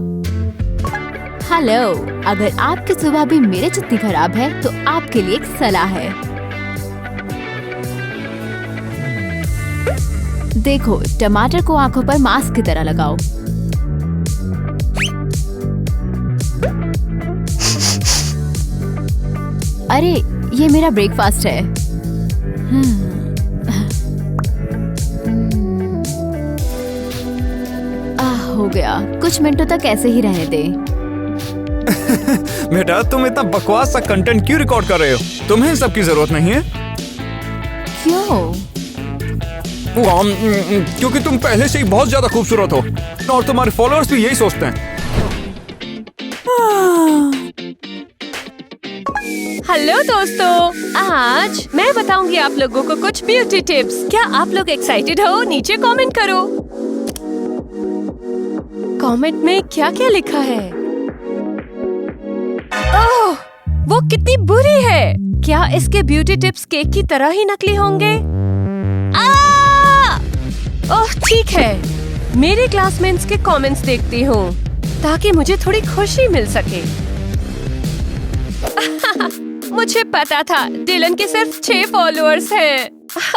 हेलो, अगर आपकी सुबह भी मेरे जितनी खराब है तो आपके लिए एक सलाह है। देखो, टमाटर को आंखों पर मास्क की तरह लगाओ। अरे, ये मेरा ब्रेकफास्ट है। हो गया। कुछ मिनटों तक ऐसे ही रहने दे। बेटा, तुम इतना बकवास सा कंटेंट क्यों रिकॉर्ड कर रहे हो? तुम्हें इन सब की जरूरत नहीं है। क्यों? क्योंकि तुम पहले से ही बहुत ज्यादा खूबसूरत हो और तुम्हारे फॉलोअर्स भी यही सोचते हैं। हेलो दोस्तों, आज मैं बताऊंगी आप लोगों को कुछ ब्यूटी टिप्स। क्या आप लोग एक्साइटेड हो? नीचे कमेंट करो। कमेंट में क्या क्या लिखा है? ओह, वो कितनी बुरी है। क्या इसके ब्यूटी टिप्स केक की तरह ही नकली होंगे? ओह ठीक है, मेरे क्लासमेट्स के कमेंट्स देखती हूँ ताकि मुझे थोड़ी खुशी मिल सके। मुझे पता था डिलन के सिर्फ 6 फॉलोअर्स हैं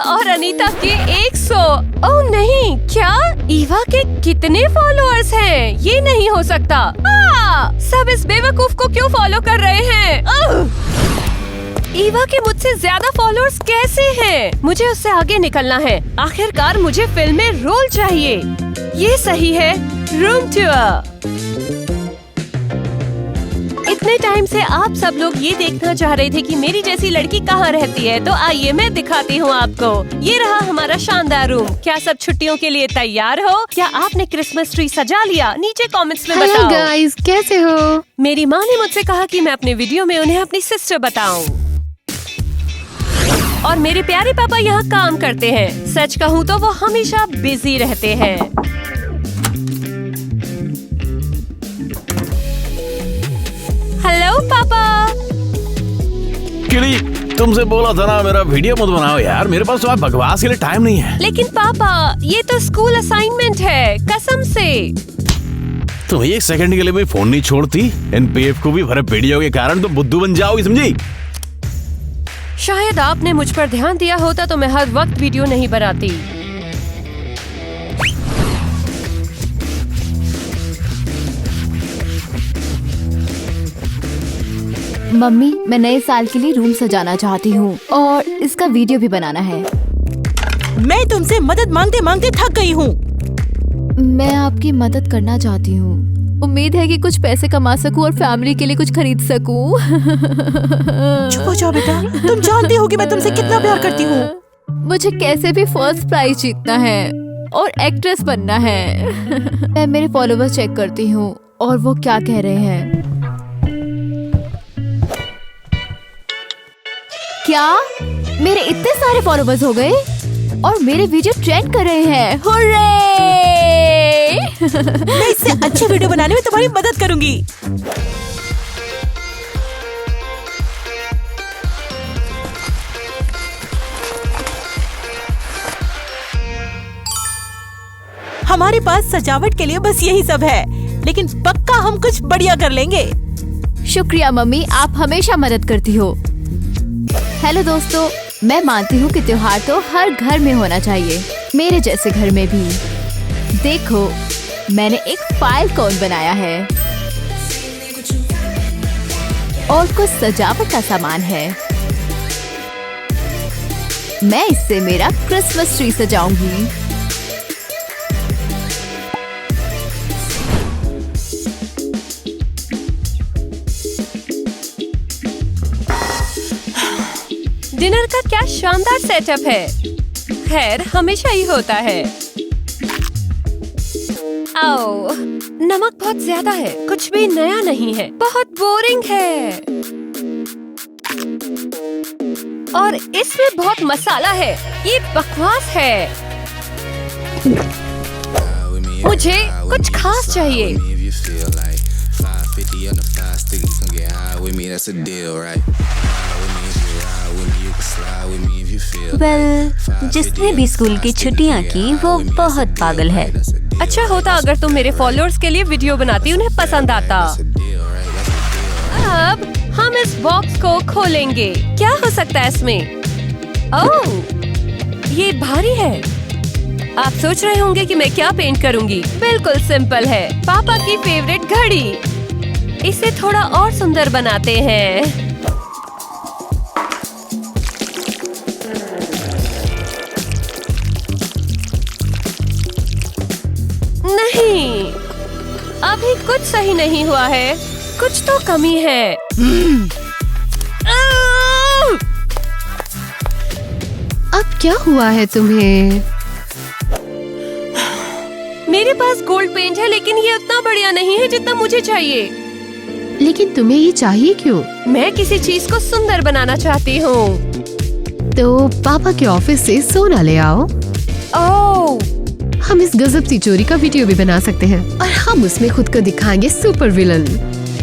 और अनीता के 100। ओह नहीं, क्या ईवा के कितने फॉलोअर्स हैं? ये नहीं हो सकता। सब इस बेवकूफ को क्यों फॉलो कर रहे हैं? ईवा के मुझसे ज्यादा फॉलोअर्स कैसे हैं? मुझे उससे आगे निकलना है। आखिरकार मुझे फिल्म में रोल चाहिए। ये सही है, रूम टूर। इतने टाइम से आप सब लोग ये देखना चाह रहे थे कि मेरी जैसी लड़की कहाँ रहती है, तो आइए मैं दिखाती हूँ आपको। ये रहा हमारा शानदार रूम। क्या सब छुट्टियों के लिए तैयार हो? क्या आपने क्रिसमस ट्री सजा लिया? नीचे कमेंट्स में बताओ। गाइस, कैसे हो? मेरी माँ ने मुझसे कहा कि मैं अपने वीडियो में उन्हें अपनी सिस्टर बताऊं। और मेरे प्यारे पापा यहाँ काम करते हैं। सच कहूँ तो वो हमेशा बिजी रहते हैं। हेलो पापा। किली, तुमसे बोला था ना मेरा वीडियो मत बनाओ यार। मेरे पास तुम्हारे बकवास के लिए टाइम नहीं है। लेकिन पापा, ये तो स्कूल असाइनमेंट है, कसम से। तुम एक सेकंड के लिए भी फोन नहीं छोड़ती। एनपीएफ को भी भरे वीडियो के कारण तुम बुद्धू बन जाओगी, समझी? शायद आपने मुझ पर ध्यान दिया होता तो मैं हर वक्त वीडियो नहीं बनाती। मम्मी, मैं नए साल के लिए रूम सजाना चाहती हूँ और इसका वीडियो भी बनाना है। मैं तुमसे मदद मांगते मांगते थक गई हूँ। मैं आपकी मदद करना चाहती हूँ। उम्मीद है कि कुछ पैसे कमा सकूं और फैमिली के लिए कुछ खरीद सकूं। चुप हो जाओ बेटा, तुम जानती हो कि मैं तुमसे कितना प्यार करती हूँ। मुझे कैसे भी फर्स्ट प्राइज जीतना है और एक्ट्रेस बनना है। मैं मेरे फॉलोवर्स चेक करती हूँ और वो क्या कह रहे हैं। क्या मेरे इतने सारे फॉलोवर्स हो गए और मेरे वीडियो ट्रेंड कर रहे हैं। हुर्रे! मैं इससे अच्छे वीडियो बनाने में तुम्हारी मदद करूंगी। हमारे पास सजावट के लिए बस यही सब है, लेकिन पक्का हम कुछ बढ़िया कर लेंगे। शुक्रिया मम्मी, आप हमेशा मदद करती हो। हेलो दोस्तों, मैं मानती हूँ कि त्योहार तो हर घर में होना चाहिए, मेरे जैसे घर में भी। देखो, मैंने एक फाइल कोन बनाया है और कुछ सजावट का सामान है। मैं इससे मेरा क्रिसमस ट्री सजाऊंगी। डिनर का क्या शानदार सेटअप है। खैर हमेशा ही होता है। आओ, नमक बहुत ज्यादा है, कुछ भी नया नहीं है, बहुत बोरिंग है। और इसमें बहुत मसाला है, ये बकवास है। मुझे कुछ खास चाहिए। जिसने भी स्कूल की छुट्टियां की वो बहुत पागल है। अच्छा होता अगर तुम मेरे फॉलोअर्स के लिए वीडियो बनाती, उन्हें पसंद आता। अब हम इस बॉक्स को खोलेंगे। क्या हो सकता है इसमें? ओह, ये भारी है। आप सोच रहे होंगे कि मैं क्या पेंट करूंगी। बिल्कुल सिंपल है, पापा की फेवरेट घड़ी। इसे थोड़ा और सुंदर बनाते हैं। नहीं, अभी कुछ सही नहीं हुआ है, कुछ तो कमी है। अब क्या हुआ है तुम्हें? मेरे पास गोल्ड पेंट है, लेकिन ये उतना बढ़िया नहीं है जितना मुझे चाहिए। लेकिन तुम्हें ये चाहिए क्यों? मैं किसी चीज को सुंदर बनाना चाहती हूँ। तो पापा के ऑफिस से सोना ले आओ। ओह, हम इस गजब सी चोरी का वीडियो भी बना सकते हैं और हम उसमें खुद को दिखाएंगे सुपर विलन।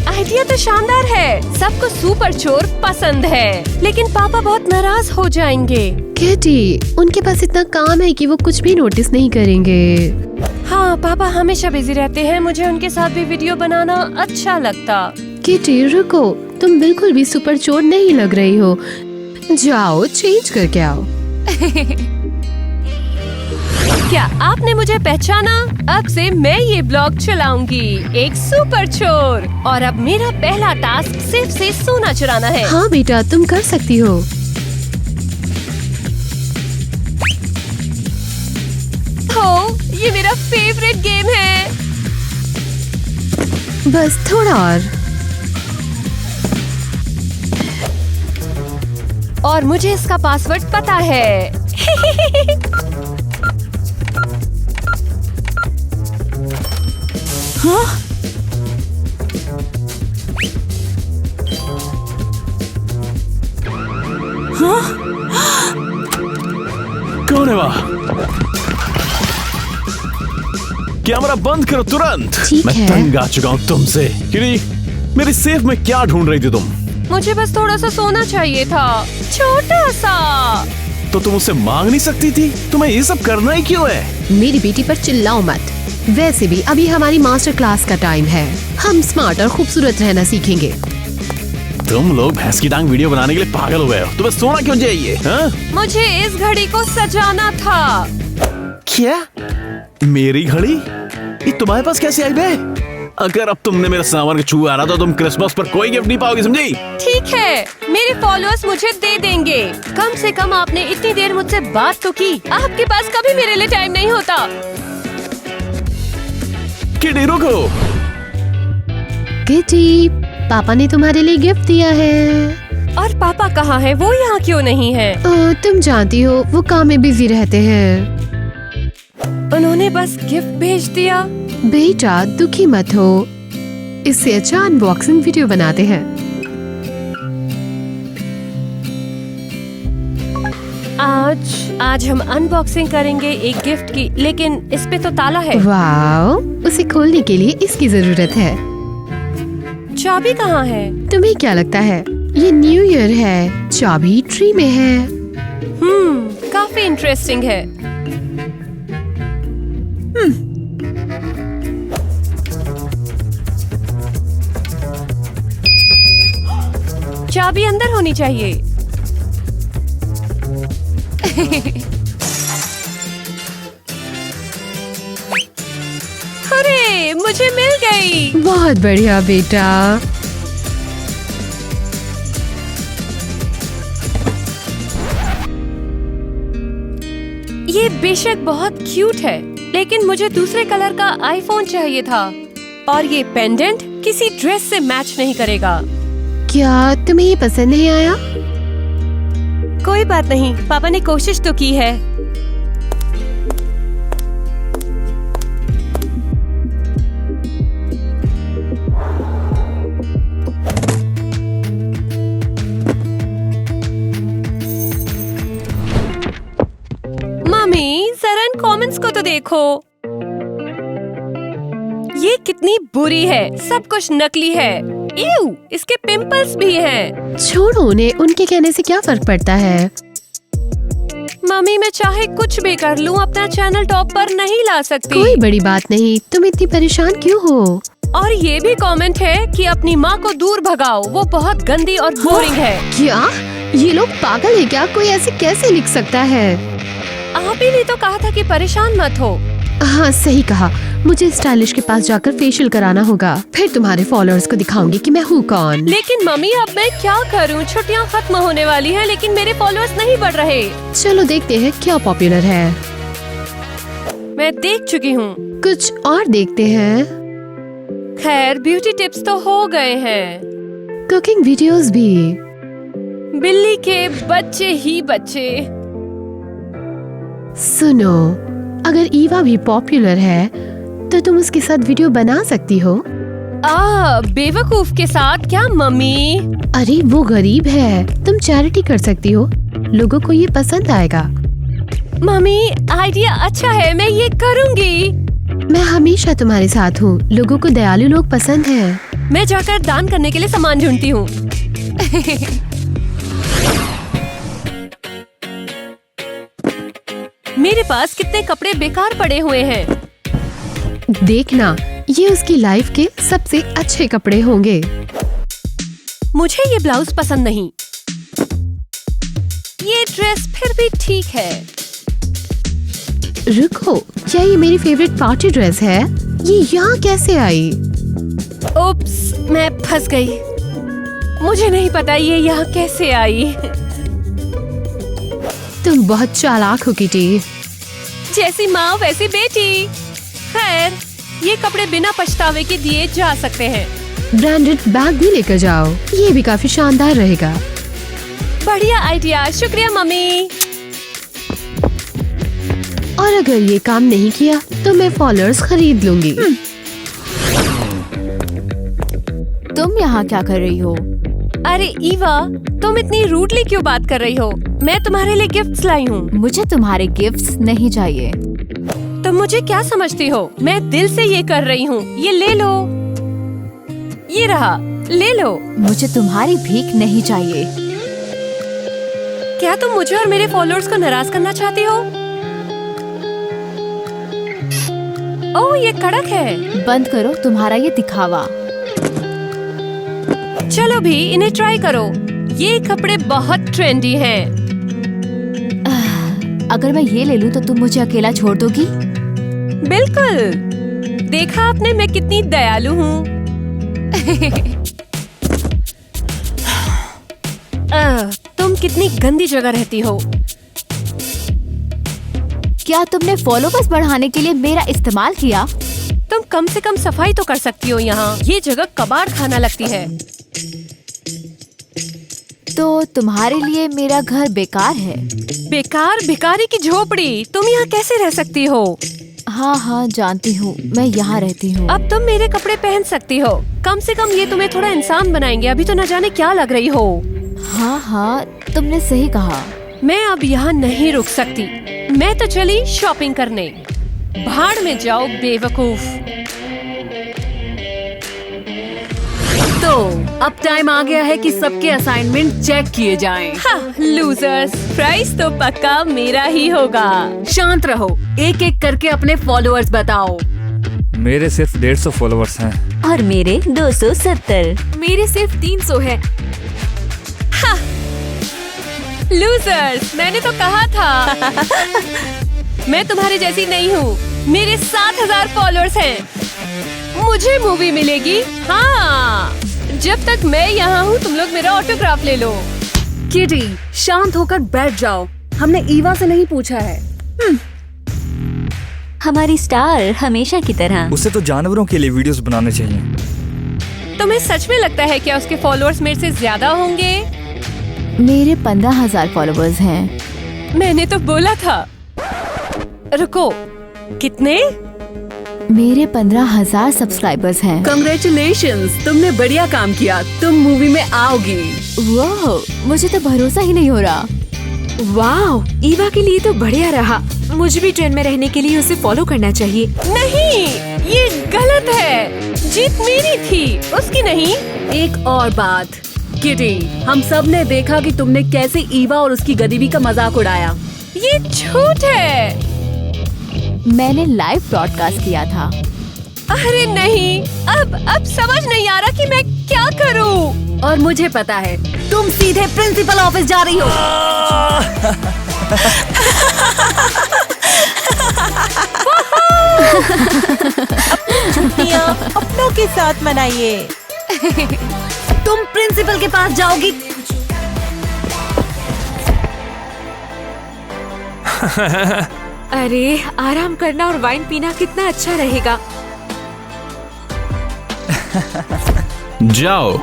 आइडिया तो शानदार है। सबको सुपर चोर पसंद है, लेकिन पापा बहुत नाराज हो जाएंगे। केटी, उनके पास इतना काम है कि वो कुछ भी नोटिस नहीं करेंगे। हाँ, पापा हमेशा बिजी रहते हैं। मुझे उनके साथ भी वीडियो बनाना अच्छा लगता। केटी रुको, तुम बिल्कुल भी सुपर चोर नहीं लग रही हो। जाओ चेंज करके आओ। क्या आपने मुझे पहचाना? अब से मैं ये ब्लॉग चलाऊंगी, एक सुपर चोर। और अब मेरा पहला टास्क सिर्फ से सोना चुराना है। हाँ बेटा, तुम कर सकती हो। हो, ये मेरा फेवरेट गेम है। बस थोड़ा और मुझे इसका पासवर्ड पता है। हाँ? हाँ? कौन है वहाँ? कैमरा बंद करो तुरंत। ठीक मैं है। तंग आ चुका हूँ तुमसे। किरी, मेरी सेफ में क्या ढूंढ रही थी तुम? मुझे बस थोड़ा सा सोना चाहिए था, छोटा सा। तो तुम उससे मांग नहीं सकती थी? तुम्हें ये सब करना ही क्यों है? मेरी बेटी पर चिल्लाओ मत। वैसे भी अभी हमारी मास्टर क्लास का टाइम है। हम स्मार्ट और खूबसूरत रहना सीखेंगे। तुम लोग भैंस की टांग वीडियो बनाने के लिए पागल हो गए हो। तुम्हें सोना क्यों चाहिए? हाँ? मुझे इस घड़ी को सजाना था। क्या? मेरी घड़ी? ये तुम्हारे पास कैसे आई बे? अगर अब तुमने मेरे सामान को छुआ रहा तो तुम क्रिसमस पर कोई गिफ्ट नहीं पाओगी, समझी? ठीक है, मेरे फॉलोअर्स मुझे दे देंगे। कम से कम आपने इतनी देर मुझसे बात तो की। आपके पास कभी मेरे लिए टाइम नहीं होता। किडी रुको। किटी, पापा ने तुम्हारे लिए गिफ्ट दिया है। और पापा कहाँ है? वो यहाँ क्यों नहीं है? तुम जानती हो वो काम में बिजी रहते हैं। उन्होंने बस गिफ्ट भेज दिया। बेटा दुखी मत हो, इससे अच्छा अनबॉक्सिंग वीडियो बनाते हैं। आज हम अनबॉक्सिंग करेंगे एक गिफ्ट की, लेकिन इस पे तो ताला है। वाओ, उसे खोलने के लिए इसकी जरूरत है। चाबी कहाँ है? तुम्हें क्या लगता है? ये न्यू ईयर है, चाबी ट्री में है। काफी इंटरेस्टिंग है। चाबी अंदर होनी चाहिए। अरे मुझे मिल गई। बहुत बढ़िया बेटा। ये बेशक बहुत क्यूट है, लेकिन मुझे दूसरे कलर का आईफोन चाहिए था। और ये पेंडेंट किसी ड्रेस से मैच नहीं करेगा। क्या तुम्हें ये पसंद नहीं आया? कोई बात नहीं, पापा ने कोशिश तो की है। मम्मी, जरा इन कमेंट्स को तो देखो। ये कितनी बुरी है, सब कुछ नकली है। इव, इसके पिंपल्स भी हैं। छोड़ो उन्हें, उनके कहने से क्या फर्क पड़ता है। मम्मी, मैं चाहे कुछ भी कर लूं, अपना चैनल टॉप पर नहीं ला सकती। कोई बड़ी बात नहीं, तुम इतनी परेशान क्यों हो? और ये भी कमेंट है कि अपनी माँ को दूर भगाओ, वो बहुत गंदी और बोरिंग है। क्या ये लोग पागल है क्या? कोई ऐसे कैसे लिख सकता है? आप ही ने तो कहा था कि परेशान मत हो। हाँ सही कहा, मुझे स्टाइलिश के पास जाकर फेशियल कराना होगा, फिर तुम्हारे फॉलोअर्स को दिखाऊंगी कि मैं हूँ कौन। लेकिन मम्मी, अब मैं क्या करूँ? छुट्टियाँ खत्म होने वाली हैं, लेकिन मेरे फॉलोअर्स नहीं बढ़ रहे। चलो देखते हैं क्या पॉपुलर है। मैं देख चुकी हूँ। कुछ और देखते हैं। खैर, ब्यूटी टिप्स तो हो गए हैं, कुकिंग वीडियोस भी। बिल्ली के बच्चे ही बच्चे। सुनो, अगर ईवा भी पॉपुलर है तो तुम उसके साथ वीडियो बना सकती हो। बेवकूफ के साथ क्या मम्मी? अरे वो गरीब है, तुम चैरिटी कर सकती हो, लोगों को ये पसंद आएगा। मम्मी, आइडिया अच्छा है, मैं ये करूँगी। मैं हमेशा तुम्हारे साथ हूँ, लोगों को दयालु लोग पसंद हैं। मैं जाकर दान करने के लिए सामान ढूंढती हूँ। मेरे पास कितने कपड़े बेकार पड़े हुए हैं। देखना, ये उसकी लाइफ के सबसे अच्छे कपड़े होंगे। मुझे ये ब्लाउज पसंद नहीं। ये ड्रेस फिर भी ठीक है। रुको, क्या ये मेरी फेवरेट पार्टी ड्रेस है? ये यहाँ कैसे आई? उप्स, मैं फंस गई। मुझे नहीं पता ये यहाँ कैसे आई। तुम बहुत चालाक हो किटी। जैसी माँ वैसी बेटी। खैर, ये कपड़े बिना पछतावे के दिए जा सकते हैं। ब्रांडेड बैग भी लेकर जाओ, ये भी काफी शानदार रहेगा। बढ़िया आइडिया, शुक्रिया मम्मी। और अगर ये काम नहीं किया तो मैं फॉलोअर्स खरीद लूंगी। तुम यहाँ क्या कर रही हो? अरे ईवा, तुम इतनी रूडली क्यों बात कर रही हो? मैं तुम्हारे लिए गिफ्ट्स लाई हूँ। मुझे तुम्हारे गिफ्ट्स नहीं चाहिए। तुम मुझे क्या समझती हो? मैं दिल से ये कर रही हूँ। ये ले लो। ये रहा, ले लो। मुझे तुम्हारी भीख नहीं चाहिए। क्या तुम मुझे और मेरे फॉलोअर्स को नाराज करना चाहती हो? ओह, ये कड़क है। बंद करो तुम्हारा ये दिखावा। चलो भी इन्हें ट्राई करो। ये कपड़े बहुत ट्रेंडी हैं। अगर मैं ये ले लूं तो तुम मुझे अकेला छोड़ दोगी? बिल्कुल। देखा आपने, मैं कितनी दयालु हूँ। तुम कितनी गंदी जगह रहती हो। क्या तुमने फॉलोवर्स बढ़ाने के लिए मेरा इस्तेमाल किया? तुम कम से कम सफाई तो कर सकती हो यहाँ। ये जगह कबाड़ खाना लगती है। तो तुम्हारे लिए मेरा घर बेकार है? बेकार? भिखारी की झोपड़ी। तुम यहाँ कैसे रह सकती हो? हाँ हाँ जानती हूँ, मैं यहाँ रहती हूँ। अब तुम मेरे कपड़े पहन सकती हो। कम से कम ये तुम्हें थोड़ा इंसान बनाएंगे। अभी तो न जाने क्या लग रही हो। हाँ हाँ, तुमने सही कहा। मैं अब यहाँ नहीं रुक सकती। मैं तो चली शॉपिंग करने। भाड़ में जाओ बेवकूफ। तो अब टाइम आ गया है कि सबके असाइनमेंट चेक किए जाएं। हाँ, लूजर्स, प्राइस तो पक्का मेरा ही होगा। शांत रहो, एक एक करके अपने फॉलोअर्स बताओ। मेरे सिर्फ 150 फॉलोअर्स हैं। और मेरे 270। मेरे सिर्फ 300 है। हाँ, लूजर्स, मैंने तो कहा था। मैं तुम्हारे जैसी नहीं हूँ। मेरे 7000 फॉलोअर्स हैं। मुझे मूवी मिलेगी। हाँ, जब तक मैं यहाँ हूँ तुम लोग मेरा ऑटोग्राफ ले लो। किटी, शांत होकर बैठ जाओ। हमने ईवा से नहीं पूछा है। हमारी स्टार हमेशा की तरह। उसे तो जानवरों के लिए वीडियोस बनाने चाहिए। तुम्हें सच में लगता है क्या उसके फॉलोअर्स मेरे से ज्यादा होंगे? मेरे 15,000 फॉलोवर्स हैं। मैंने तो बोला था। रुको, कितने? मेरे 15,000 सब्सक्राइबर्स हैं। कंग्रेचुलेशंस, तुमने बढ़िया काम किया। तुम मूवी में आओगी। वाह, मुझे तो भरोसा ही नहीं हो रहा। वाह, ईवा के लिए तो बढ़िया रहा। मुझे भी ट्रेंड में रहने के लिए उसे फॉलो करना चाहिए। नहीं, ये गलत है। जीत मेरी थी, उसकी नहीं। एक और बात, किटी, हम सब ने देखा कि तुमने कैसे ईवा और उसकी गरीबी का मजाक उड़ाया। ये झूठ है। मैंने लाइव ब्रॉडकास्ट किया था। अरे नहीं, अब समझ नहीं आ रहा कि मैं क्या करूं। और मुझे पता है, तुम सीधे प्रिंसिपल ऑफिस जा रही हो। छुट्टियाँ अपनों के साथ मनाइए। तुम प्रिंसिपल के पास जाओगी। अरे, आराम करना और वाइन पीना कितना अच्छा रहेगा। जाओ,